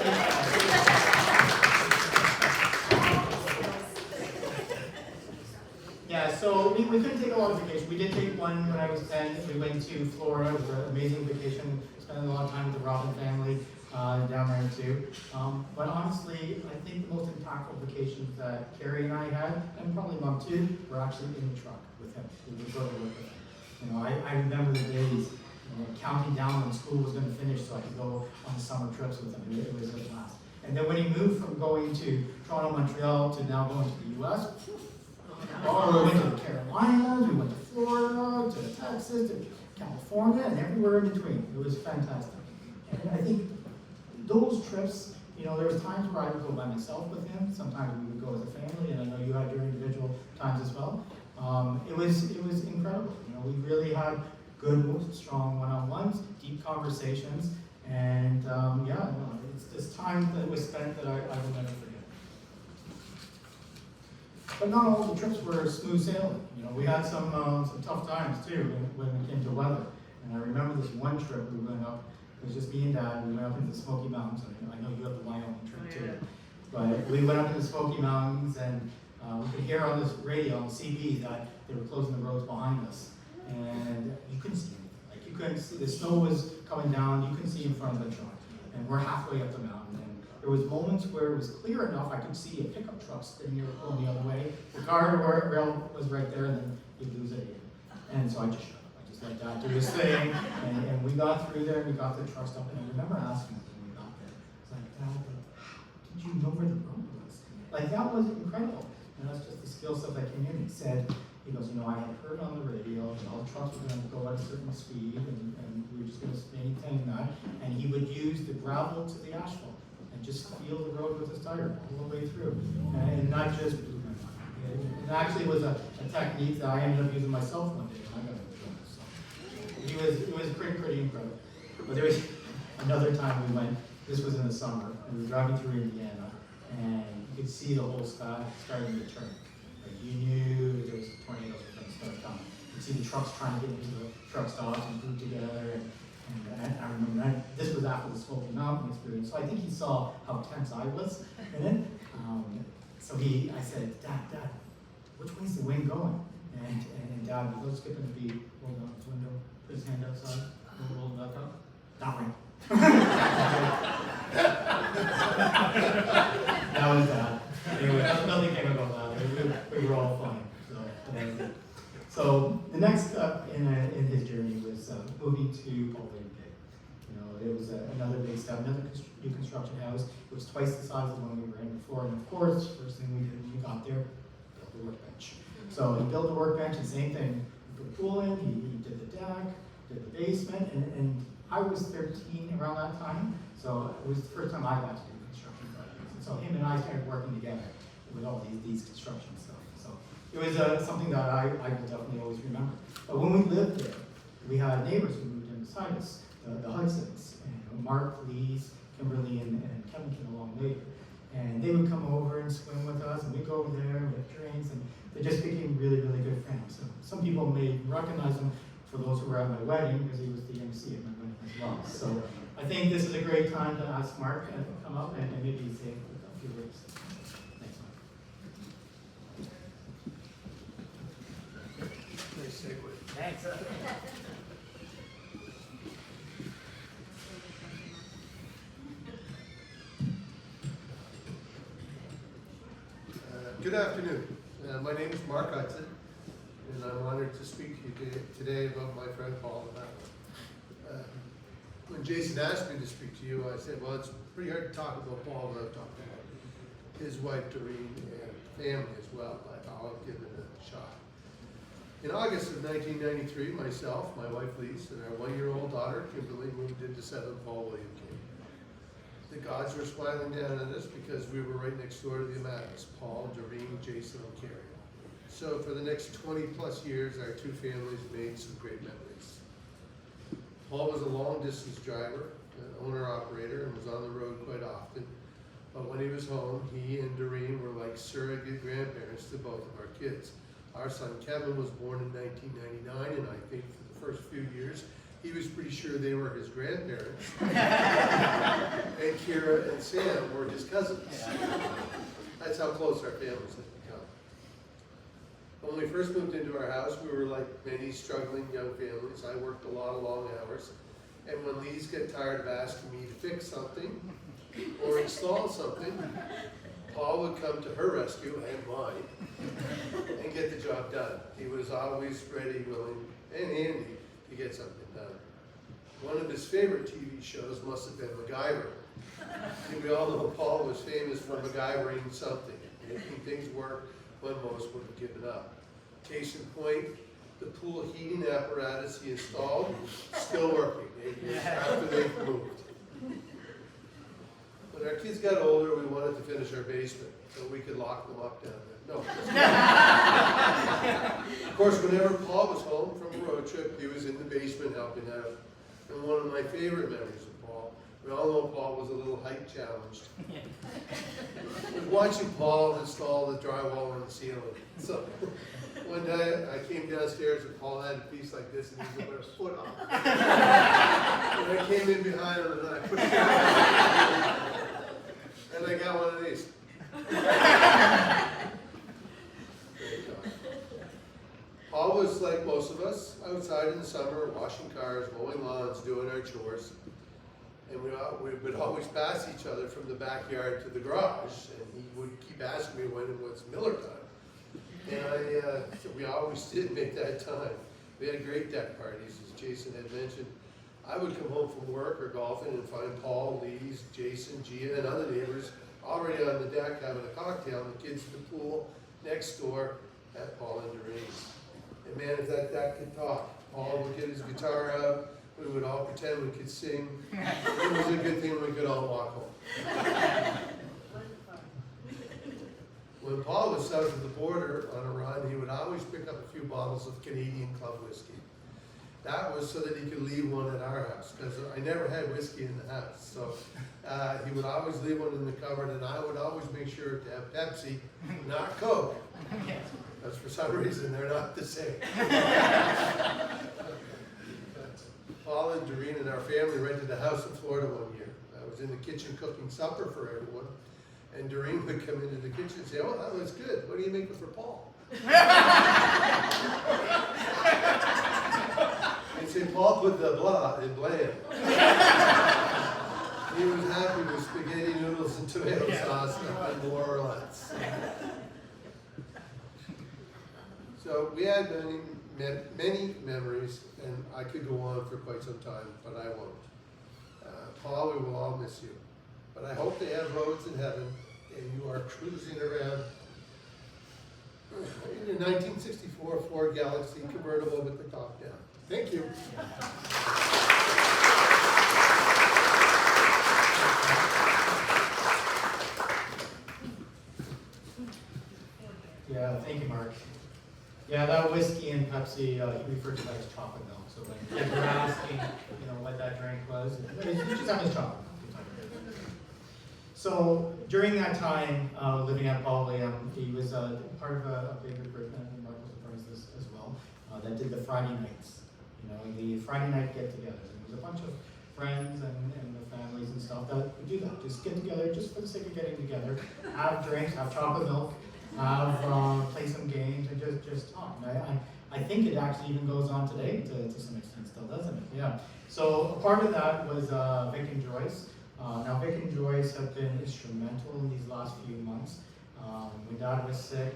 Yeah, so we couldn't take a lot of vacation. We did take one when I was 10. We went to Florida. It was an amazing vacation. Spent a lot of time with the Robin family down there too. But honestly, I think the most impactful vacations that Carrie and I had, and probably Mom too, were actually in the truck with him. We would go to work with him. You know, I remember the days, counting down when school was going to finish so I could go on summer trips with him. It was a blast. And then when he moved from going to Toronto, Montreal to now going to the U.S., oh, we went to the Carolinas, we went to Florida, to Texas, to California, and everywhere in between. It was fantastic. And I think those trips, there was times where I would go by myself with him. Sometimes we would go as a family, and I know you had your individual times as well. It was incredible. We really had good, strong one-on-ones, deep conversations, and it's this time that was spent that I will never forget. But not all the trips were smooth sailing. We had some tough times too when it came to weather. And I remember this one trip we went up. It was just me and Dad. We went up into the Smoky Mountains. I know you have the Wyoming trip too. But we went up in the Smoky Mountains, and we could hear on this radio on CB that they were closing the roads behind us, and you couldn't see anything. Like, you couldn't see. The snow was coming down. You couldn't see in front of the truck, and we're halfway up the mountain. And there was moments where it was clear enough. I could see a pickup truck sitting there going the other way. The guardrail was right there, and then you'd lose it again. And so I just shut up. I just let Dad do his thing, and we got through there. And we got the truck stop, and I remember asking him when we got there. It's like, Dad, how did you know where the road was? Like, that was incredible. And that's just the skill set that came in. He goes, I had heard on the radio that all the trucks were going to go at a certain speed, and we were just going to maintain that. And he would use the gravel to the asphalt and just feel the road with his tire all the way through. And not just blew my mind. It actually was a technique that I ended up using myself one day. And I got it. So it was pretty incredible. But there was another time we went. This was in the summer, and we were driving through Indiana, and you could see the whole sky starting to turn. Like, you knew there was tornadoes were going to start coming. You could see the trucks trying to get into the truck stops and group together. And I remember that this was after the Smoky Mountain experience, so I think he saw how tense I was in it. So I said, Dad, which way's the wind going? And Dad would go skipping the beat, hold out his window, put his hand outside, roll it back up. That way. That was Dad. Anyway, nothing came about that. We were all fine. So the next step in his journey was moving to Paul Bay. It was another big step, another new construction house. It was twice the size of the one we were in before. And of course, first thing we did when we got there, built the workbench. So he built the workbench, and same thing. He put a pool in, he did the deck, did the basement, and I was 13 around that time. So it was the first time I got to do construction projects. And so him and I started working together with all these construction stuff. So it was something that I will definitely always remember. But when we lived there, we had neighbors who moved in beside us, the Hudsons, and Mark, Lee's, Kimberly, and Kevin came along later. And they would come over and swim with us, and we'd go over there and we had drinks, and they just became really, really good friends. So some people may recognize him for those who were at my wedding, because he was the MC at my wedding as well. So I think this is a great time to ask Mark to come up and maybe say a few words. Thanks, Mark. Nice segue. Thanks. Good afternoon. My name is Mark Hudson, and I'm honored to speak to you today about my friend Paul Amato. When Jason asked me to speak to you, I said, well, it's pretty hard to talk about Paul without talking about his wife Doreen and family as well, but I'll give it a shot. In August of 1993, myself, my wife Lise, and our 1-year-old daughter Kimberly moved into 7 Paul William King. The gods were smiling down at us because we were right next door to the Amatos, Paul, Doreen, Jason, and Carrie. So for the next 20 plus years, our two families made some great memories. Paul was a long distance driver, an owner-operator, and was on the road quite often. But when he was home, he and Doreen were like surrogate grandparents to both of our kids. Our son Kevin was born in 1999, and I think for the first few years, he was pretty sure they were his grandparents. And Kira and Sam were his cousins. That's how close our families had become. When we first moved into our house, we were like many struggling young families. I worked a lot of long hours. And when Lise got tired of asking me to fix something or install something, Paul would come to her rescue and mine and get the job done. He was always ready, willing, and handy to get something done. One of his favorite TV shows must have been MacGyver. And we all know Paul was famous for MacGyvering something, making things work when most would have given up. Case in point, the pool heating apparatus he installed, still working 8 years after they moved. When our kids got older, we wanted to finish our basement so we could lock them up down there. No. Of course, whenever Paul was home from a road trip, he was in the basement helping out. And one of my favorite memories of Paul, we all know Paul was a little height challenged, was watching Paul install the drywall on the ceiling. So one day I came downstairs and Paul had a piece like this and he was about a foot off. And I came in behind him and I put it down. And I got one of these. Paul was like most of us, outside in the summer, washing cars, mowing lawns, doing our chores. And we would always pass each other from the backyard to the garage, and he would keep asking me when it was Miller time. And we always did make that time. We had great deck parties, as Jason had mentioned. I would come home from work or golfing and find Paul, Lise, Jason, Gia, and other neighbors already on the deck having a cocktail, and the kids at the pool next door at Paul and Doreen's. And man, if that deck could talk, Paul would get his guitar out, we would all pretend we could sing. It was a good thing we could all walk home. When Paul was south of the border on a run, he would always pick up a few bottles of Canadian Club whiskey. That was so that he could leave one at our house, because I never had whiskey in the house. So he would always leave one in the cupboard, and I would always make sure to have Pepsi, not Coke. Because for some reason, they're not the same. Paul and Doreen and our family rented a house in Florida one year. I was in the kitchen cooking supper for everyone. And Doreen would come into the kitchen and say, "Oh, that looks good. What are you making for Paul?" And say, "Paul put the blah in bland." He was happy with spaghetti noodles and tomato sauce, nothing more or less. So we had many memories, and I could go on for quite some time, but I won't. Paul, we will all miss you. But I hope they have roads in heaven, and you are cruising around in your 1964 Ford Galaxy convertible with the top down. Thank you. Yeah, thank you, Mark. Yeah, that whiskey and Pepsi, he referred to that as chocolate milk. So when you were asking, what that drink was, you just have his chocolate milk. So during that time, living at Paul William, he was part of a bigger group, and I think Mark was a part of this as well, that did the Friday nights. The Friday night get-togethers. And there was a bunch of friends and the families and stuff that would do that. Just get together, just for the sake of getting together, have drinks, have chocolate milk, play some games, and just talk. And I think it actually even goes on today to some extent still, doesn't it? Yeah. So a part of that was Vic and Joyce. Now Vic and Joyce have been instrumental in these last few months. When Dad was sick,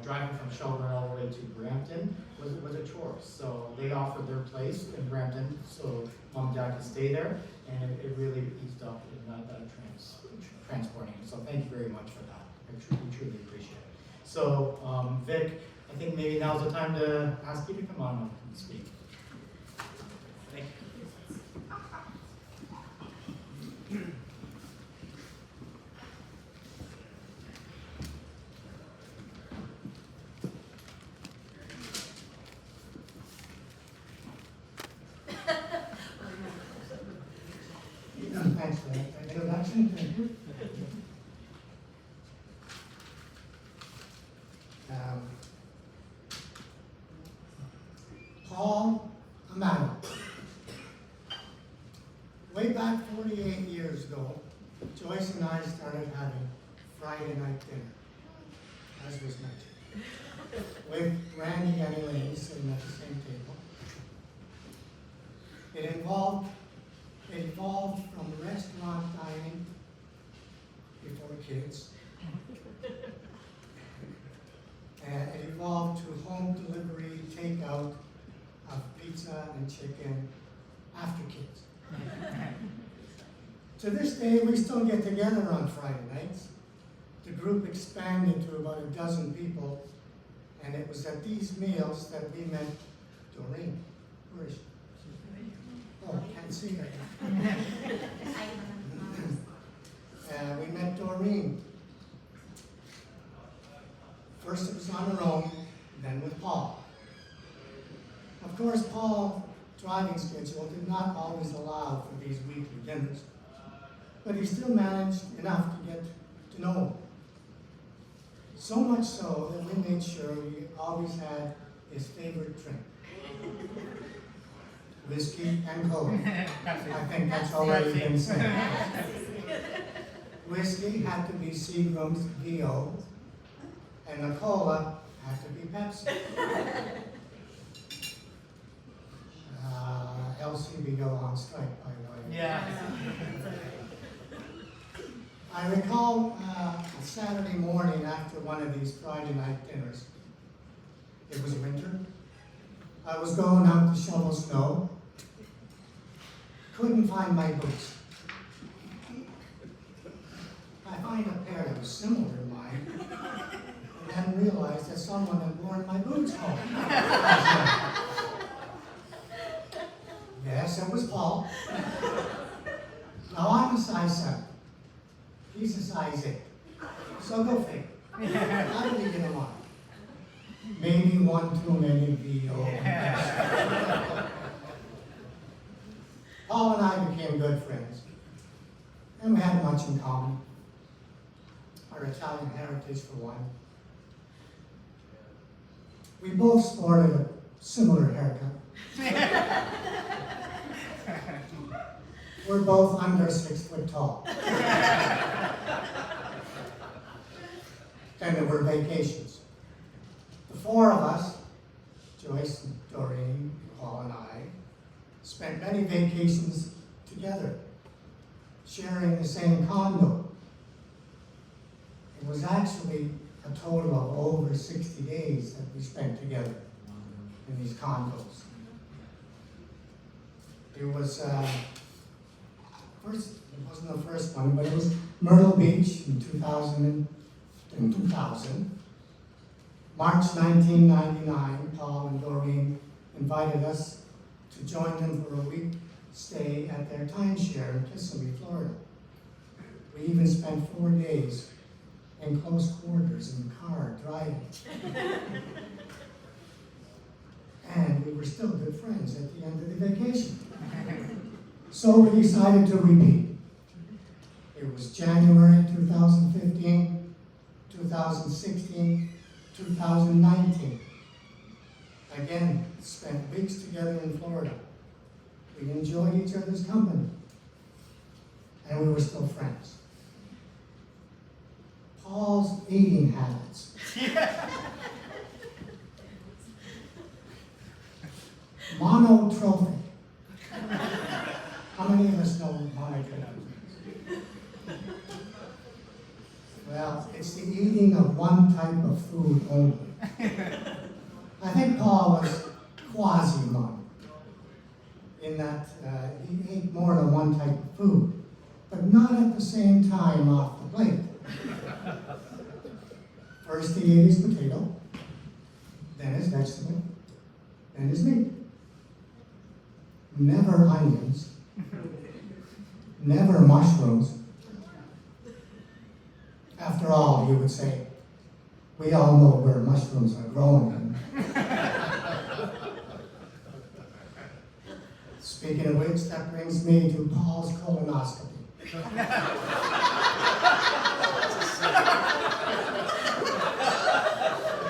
driving from Shelburne all the way to Brampton was a chore. So they offered their place in Brampton so Mom and Dad could stay there, and it really eased up in that transporting. So thank you very much for that. I truly appreciate it. So Vic I think maybe now's the time to ask you to come on up and speak. Thank you. Thanks for that introduction. Thank you. Paul Amato. Way back 48 years ago, Joyce and I started having Friday night dinner, as was mentioned, with Randy and Elaine sitting at the same table. It evolved from restaurant dining before kids. And it evolved to home delivery, takeout of pizza and chicken after kids. To this day, we still get together on Friday nights. The group expanded to about a dozen people, and it was at these meals that we met Doreen. Where is she? Oh, I can't see her. We met Doreen. First it was on her own, then with Paul. Of course, Paul's driving schedule did not always allow for these weekly dinners, but he still managed enough to get to know him. So much so that we made sure he always had his favorite drink. Whiskey and Coke. I think that's already been said. Whiskey had to be Seagram's VO, and the cola had to be Pepsi. LCBO on strike, by the way. Yeah. I recall a Saturday morning after one of these Friday night dinners. It was winter. I was going out to shovel snow. Couldn't find my boots. I find a pair that was similar to mine, and then realized that someone had worn my boots home. Yes, it was Paul. Now I'm a size 7. He's a size 8. So go figure. How did we get him on? Maybe one too many VO. Paul and I became good friends, and we had much in common. Our Italian heritage, for one. We both sported a similar haircut. We're both under 6 foot tall. Then there were vacations. The 4 of us, Joyce and Doreen, Paul and I, spent many vacations together, sharing the same condo. It was actually a total of over 60 days that we spent together in these condos. It was, it wasn't the first one, but it was Myrtle Beach in 2000. March 1999, Paul and Doreen invited us to join them for a week stay at their timeshare in Kissimmee, Florida. We even spent 4 days in close quarters in the car driving. And we were still good friends at the end of the vacation. So we decided to repeat. It was January 2015, 2016, 2019. Again, spent weeks together in Florida. We enjoyed each other's company. And we were still friends. Paul's eating habits. Monotrophic. How many of us know what monotrophic is? Well, it's the eating of one type of food only. I think Paul was quasi-mono, in that he ate more than one type of food, but not at the same time off the plate. First he ate his potato, then his vegetable, then his meat. Never onions, never mushrooms. After all, he would say, we all know where mushrooms are growing. Speaking of which, that brings me to Paul's colonoscopy.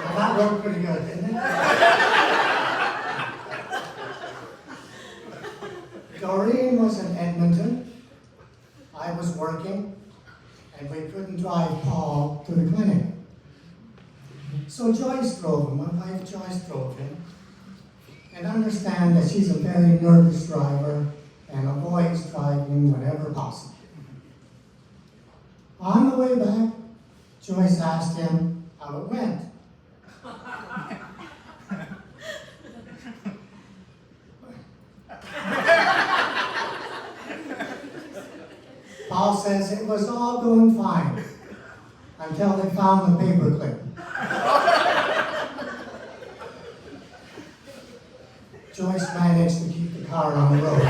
Well, that worked pretty good, didn't it? Doreen was in Edmonton. I was working, and we couldn't drive Paul to the clinic. So Joyce drove him, my wife Joyce drove him. And understand that she's a very nervous driver and avoids driving whenever possible. On the way back, Joyce asked him how it went. Paul says it was all going fine until they found the paperclip. Joyce managed to keep the car on the road.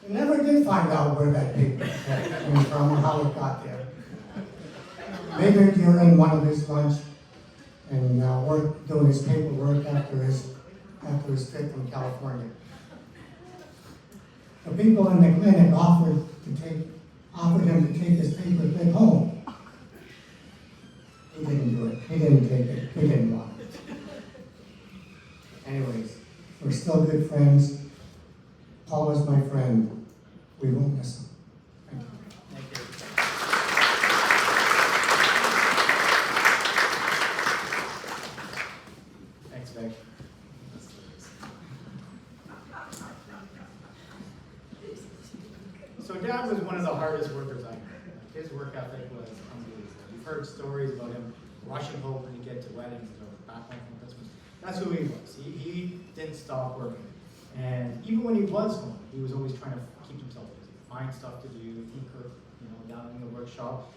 We never did find out where that paper came from or how it got there. Maybe during one of his lunch and doing his paperwork after his trip from California. The people in the clinic offered him to take his paperclip home. He didn't do it. He didn't take it. He didn't want it. Anyways, we're still good friends. Paul is my friend. We won't miss him. Thank you. Thank you. Thanks, Vic. So Dad was one of the hardest workers I knew. His work ethic was unbelievable. You've heard stories about him rushing home when he get to weddings or back home from Christmas. That's who he was. He didn't stop working. And even when he was home, he was always trying to keep himself busy, find stuff to do, tinker, down in the workshop.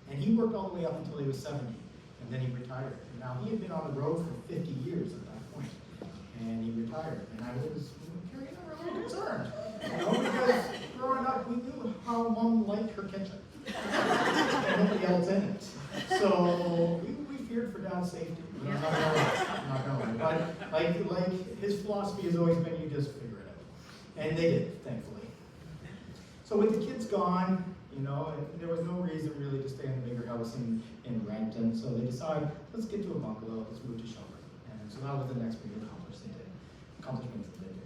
And he worked all the way up until he was 70, and then he retired. And now he had been on the road for 50 years at that point, and he retired. And I was very concerned, because growing up, we knew how Mom liked her kitchen. And nobody else in it. So we feared for Dad's safety. I'm not gonna lie. But like his philosophy has always been, you just figure it out. And they did, thankfully. So with the kids gone, there was no reason really to stay in the bigger house in Renton. So they decided, let's get to a bungalow, let's move to Shelburne. And so that was the next big accomplishment they did.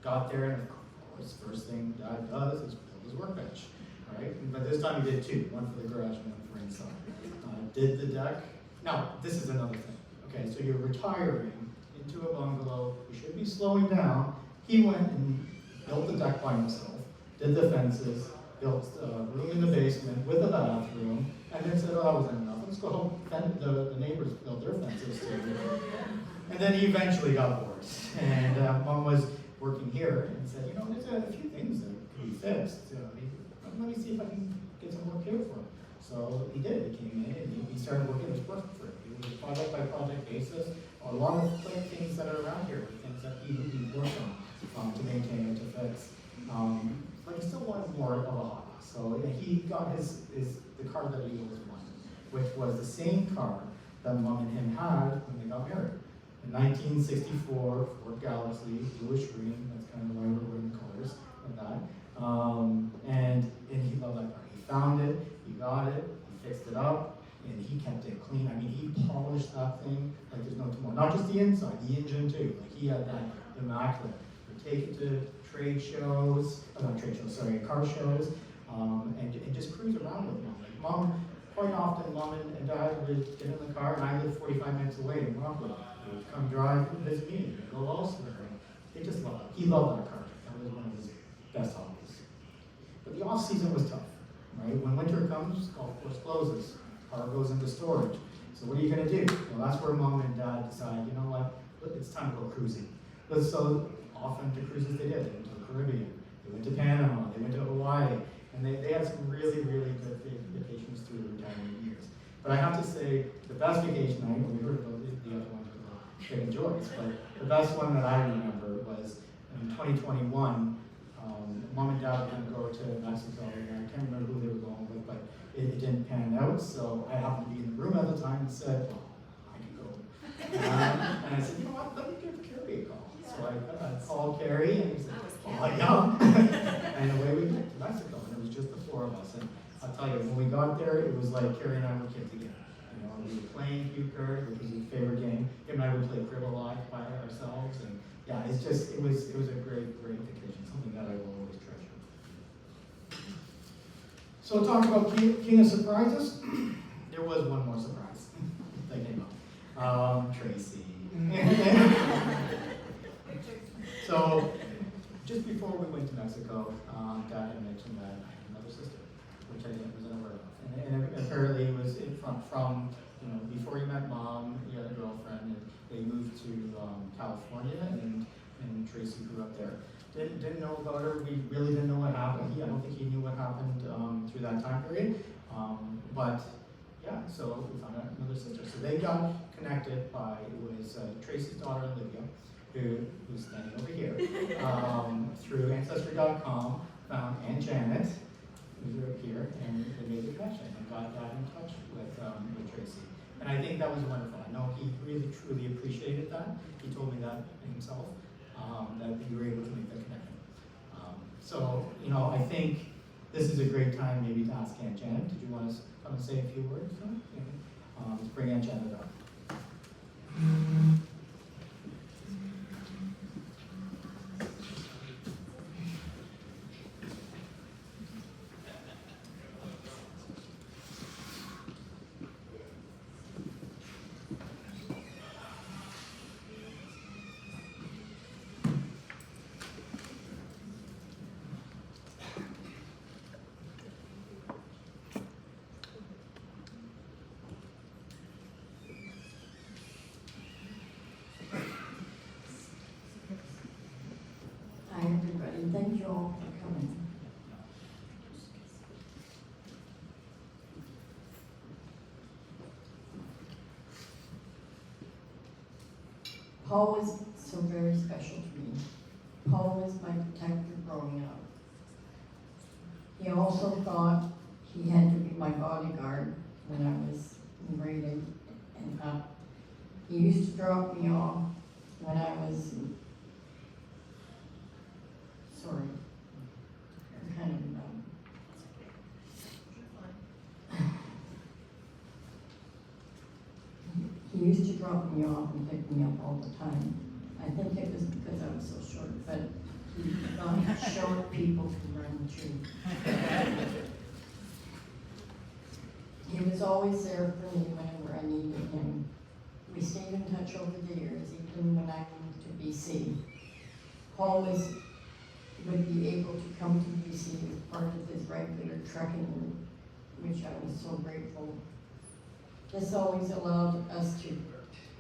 Got there, and of course, first thing Dad does is build his workbench, right? But this time he did two, one for the garage and one for inside. Did the deck. Now, this is another thing. Okay, so you're retiring into a bungalow, you should be slowing down. He went and built the deck by himself, did the fences, built a room in the basement with a bathroom, and then said, oh, that wasn't enough. Let's go home. Then the neighbors built their fences too. And then he eventually got bored. And Mom was working here and said, there's a few things that could be fixed. Let me see if I can get some work here for him. So he did. He came in and he started working. It was perfect for him. It was a project by project basis. A lot of quick things that are around here, things that he worked on to maintain and to fix. But he still wanted more of a hobby. So he got the car that he always wanted, which was the same car that Mom and him had when they got married. In 1964, Ford Galaxy, bluish green. That's kind of why we're wearing the colors of that. And he loved that car. He found it, he got it, he fixed it up, and he kept it clean. I mean, he polished that thing like there's no tomorrow. Not just the inside, the engine too. Like he had that immaculate. He'd take it to car shows, and just cruise around with Mom. Like Mom, quite often, Mom and Dad would get in the car, and I lived 45 minutes away in Rockwood. They would come drive and visit me, and go elsewhere. They just loved it. He loved that car. That was one of his best hobbies. But the off season was tough, right? When winter comes, golf course closes, car goes into storage. So what are you going to do? Well, that's where Mom and Dad decide, you know what, it's time to go cruising. So often to cruises they did. They went to the Caribbean, they went to Panama, they went to Hawaii, And they had some really, really good vacations through the retirement years. But I have to say, the best vacation, I know we heard about the other ones with Craig and Joyce, but the best one that I remember was in 2021, Mom and Dad were going to go to Mexico, and I can't remember who they were going with, but it didn't pan out, so I happened to be in the room at the time and said, well, I can go. And I said, you know what, let me give Carrie a call. So I called Carrie, and he said, oh, yeah. And away we went to Mexico, and it was just the four of us. And I'll tell you, when we got there, it was like Carrie and I were kids again. You know, we were playing cue card, which was his favorite game. Him and I would play Crib a lot by ourselves, and yeah, it was a great vacation, something that I will always treasure. So talk about King of Surprises. There was one more surprise that came up. Tracy. So just before we went to Mexico, Dad had mentioned that I had another sister, which I wasn't aware of. And apparently it was from before you met Mom, you had a girlfriend, and they moved to California, and Tracy grew up there. Didn't know about her. We really didn't know what happened. I don't think he knew what happened through that time period. But yeah, so we found out another sister. So they got connected by, it was Tracy's daughter Olivia, who's standing over here, through Ancestry.com, found Aunt Janet, who's right here, and they made the connection and got in touch with Tracy. And I think that was wonderful. I know he really, truly appreciated that. He told me that himself, that we were able to make that connection. So, I think this is a great time maybe to ask Aunt Janet. Did you want to come and say a few words? No? Okay. Let's bring Aunt Janet up. Hi, everybody. Thank you all for coming. Paul was so very special to me. Paul was my protector growing up. He also thought he had to be my bodyguard when I was in grade 8 and up. He used to drop me off when I was sorry, I'm kind of He used to drop me off and pick me up all the time. I think it was because I was so short, but he thought short people can run too. He was always there for me whenever I needed him. We stayed in touch over the years, even when I moved to BC. Paul would be able to come to BC as part of his regular trekking route, which I was so grateful. This always allowed us to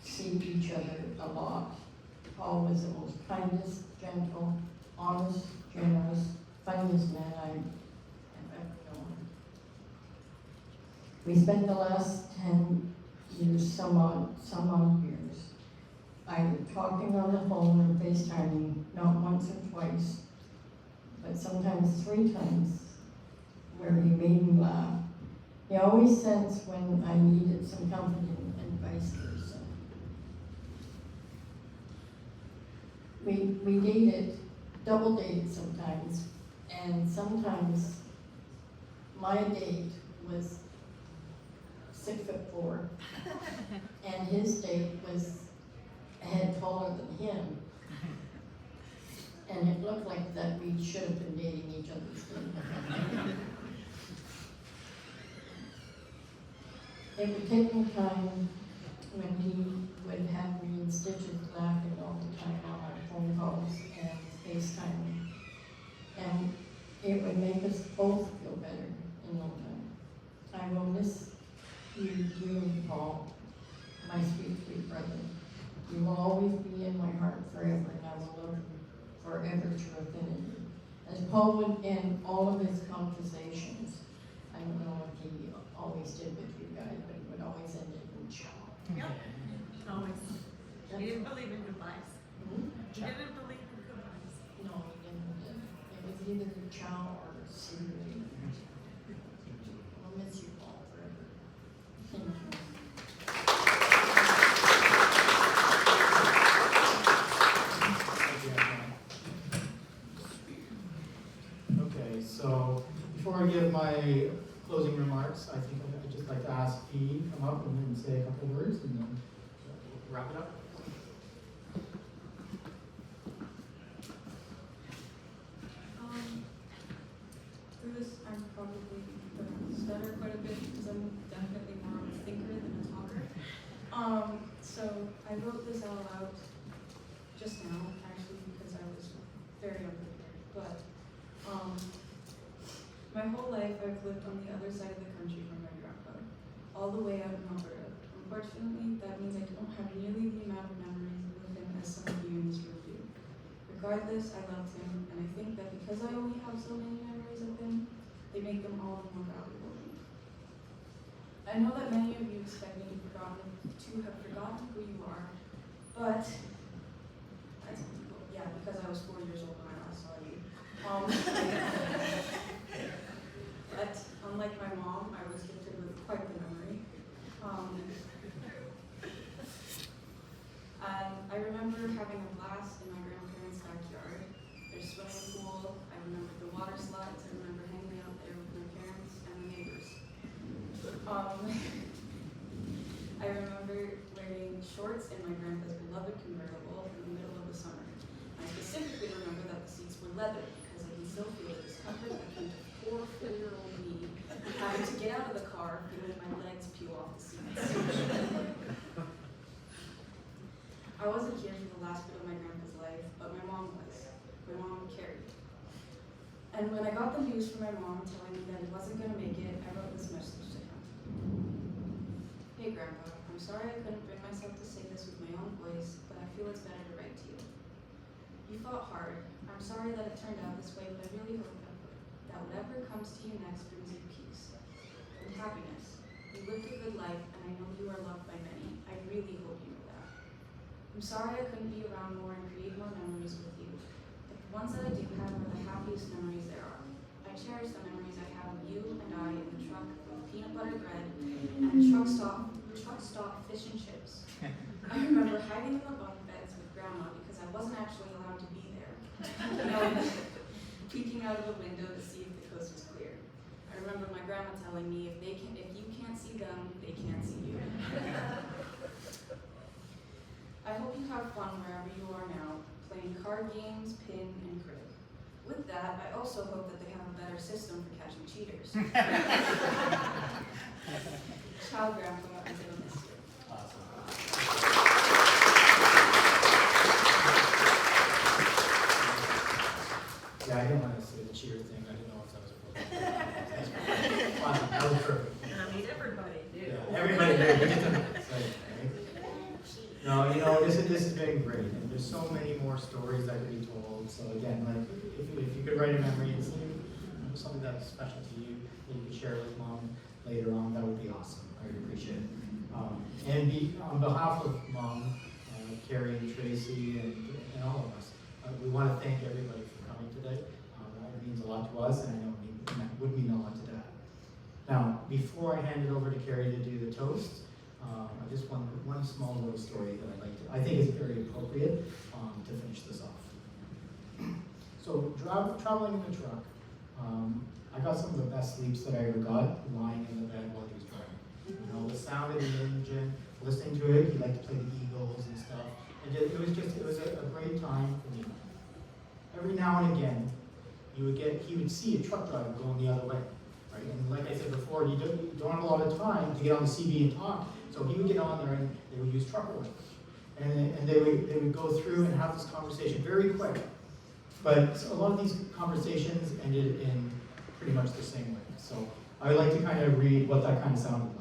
see each other a lot. Paul was the most kindest, gentle, honest, generous, funniest man I have ever known. We spent the last 10 years, some odd years, either talking on the phone or FaceTiming, not once or twice, but sometimes 3 times, where he made me laugh. He always sensed when I needed some company and vice versa. We dated, double dated sometimes, and sometimes my date was 6'4", and his date was a head taller than him. And it looked like that we should have been dating each other's thing. It would take me time when he would have me in stitches laughing all the time on our phone calls and FaceTiming. And it would make us both feel better in no time. I will miss you dearly, Paul, my sweet, sweet brother. You will always be in my heart forever, and I will love you forever to infinity. As Paul would, in all of his conversations, I don't know if he always did with you guys, but it would always end in ciao. Yep. Always. He didn't believe in goodbyes. He didn't believe in goodbyes. No, he didn't. It was either ciao or see you later. I'll miss you, Paul, forever. Thank you. Okay, so before I give my closing remarks, I think I'd just like to ask Dee to come up and say a couple words and then we'll wrap it up. Through this, I'm probably gonna stutter quite a bit because I'm definitely more of a thinker than a talker. So I wrote this all out just now, actually, because I was very unprepared. But my whole life I've lived on the other side of the country from my grandpa, all the way out in Alberta. Unfortunately, that means I don't have nearly the amount of memories with him as some of you in this room do. Regardless, I loved him, and I think that because I only have so many memories of him, they make them all the more valuable to me. I know that many of you expect me to have forgotten who you are, but yeah, because I was 4 years old when I last saw you. But unlike my mom, I was gifted with quite the memory. I remember having a blast in my grandparents' backyard. Their swimming pool. I remember the water slides. I remember hanging out there with my parents and the neighbors. I remember wearing shorts in my grandpa's beloved convertible in the middle of the summer. I specifically remember that the seats were leather because I can still feel the discomfort that came to poor 4-year-old me having to get out of the car feeling my legs peel off the seats. I wasn't here for the last bit of my grandpa's life, but my mom was. My mom carried. And when I got the news from my mom telling me that he wasn't going to make it, I wrote this message to him. Hey Grandpa, I'm sorry I couldn't bring myself to say this with my own voice, but I feel it's better to write to you. You fought hard. I'm sorry that it turned out this way, but I really hope that whatever comes to you next brings you peace and happiness. You lived a good life, and I know you are loved by many. I really hope you know that. I'm sorry I couldn't be around more and create more memories with you, but the ones that I do have are the happiest memories there are. I cherish the memories I have of you and I in the truck with peanut butter bread and truck stop fish and chips. I remember hiding in the bunk beds with Grandma because I wasn't actually allowed to be there. Peeking out of the window to see if the coast was clear. I remember my grandma telling me if you can't see them, they can't see you. I hope you have fun wherever you are now, playing card games, pin, and crib. With that, I also hope that they have a better system for catching cheaters. Ciao, Grandpa, I'm gonna miss you. Yeah, I didn't want to say the cheer thing. I didn't know if that was appropriate. Awesome. That was perfect. I mean, everybody did. Yeah, everybody did. We get to say it, right? No, you know, this has been great, and there's so many more stories that could be told. So again, like if you could write a memory and something that's special to you that you could share with Mom later on, that would be awesome. I would appreciate it. On behalf of Mom, Carrie and Tracy, and all of us, we want to thank everybody for coming today. That means a lot to us, and I know it would mean a lot to Dad. Now, before I hand it over to Carrie to do the toast, I just want one small little story that I think is very appropriate to finish this off. So, traveling in the truck, I got some of the best sleeps that I ever got lying in the bed while he was driving. You know, the sound of the engine, listening to it, he liked to play the Eagles and stuff. And it was a great time for me. Every now and again, he would see a truck driver going the other way. Right? And like I said before, you don't have a lot of time to get on the CB and talk. So he would get on there and they would use truck order. And they would go through and have this conversation very quick. But a lot of these conversations ended in pretty much the same way. So I would like to kind of read what that kind of sounded like.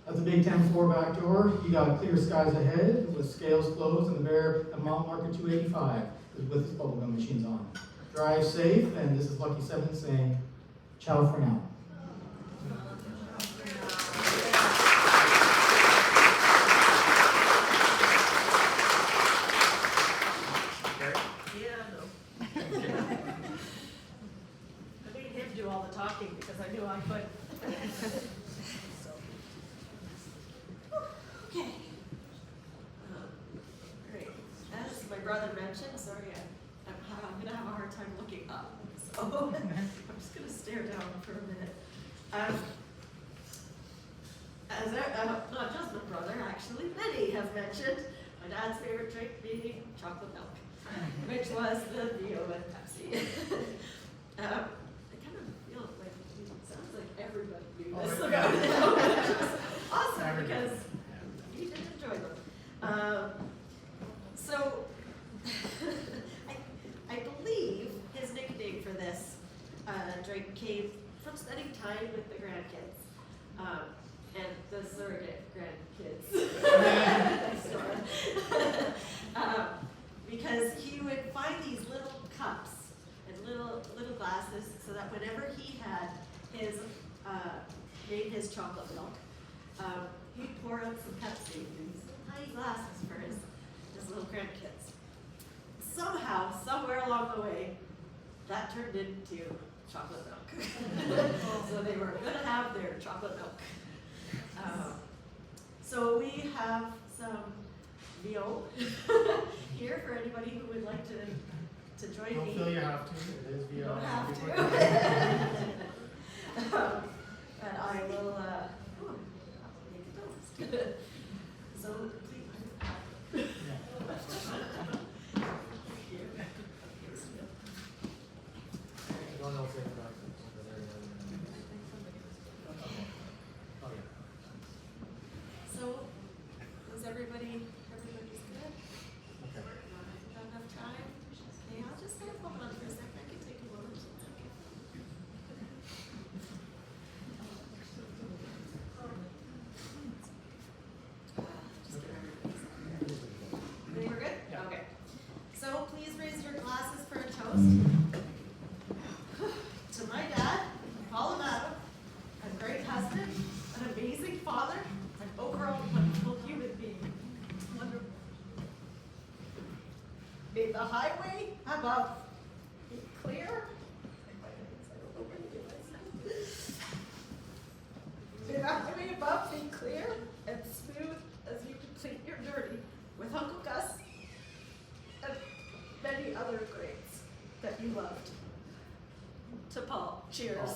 At the Big 10-4 back door, you got clear skies ahead with scales closed and the bear at mile marker 285. with his bubblegum machines on. Drive safe, and this is Lucky 7 saying, ciao for now. Yeah, no. I made him do all the talking because I knew I could. So. Okay. Great. As my brother mentioned, sorry, I'm gonna have a hard time looking up. So I'm just gonna stare down for a minute. Not just my brother, actually, many have mentioned my dad's favorite drink being chocolate milk, which was the Vio and Pepsi. I kind of feel like it sounds like everybody knew this about him, which is awesome because he did enjoy them. So I believe his nickname for this drink came from spending time with the grandkids. And the surrogate grandkids next door. Because he would find these little cups and little glasses so that whenever he had his made his chocolate milk, he'd pour out some Pepsi in these little tiny glasses for his little grandkids. Somehow, somewhere along the way, that turned into chocolate milk. So they were gonna have their chocolate milk. So we have some VO here for anybody who would like to join Don't me. feel you have to, it is You via. don't have to. And I will, make a toast. So please. Everyone else in front, over there. Oh, yeah. So, is everybody's good? Okay. Got enough time? Okay, I'll just kind of hold on for a second. I can take a moment. Everybody, we're good? Yeah. Okay. So please raise your glasses for a toast. To my dad, Paul Amato, a great husband, an amazing father, an overall wonderful human being. Wonderful. May the highway above be clear. May the highway above be clear and smooth as you complete your journey with Uncle Gus and many other greats that you loved. To Paul. Cheers.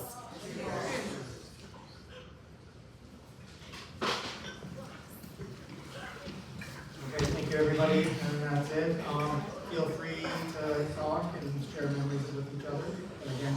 Okay, thank you, everybody, and that's it. Feel free to talk and share memories with each other. And again,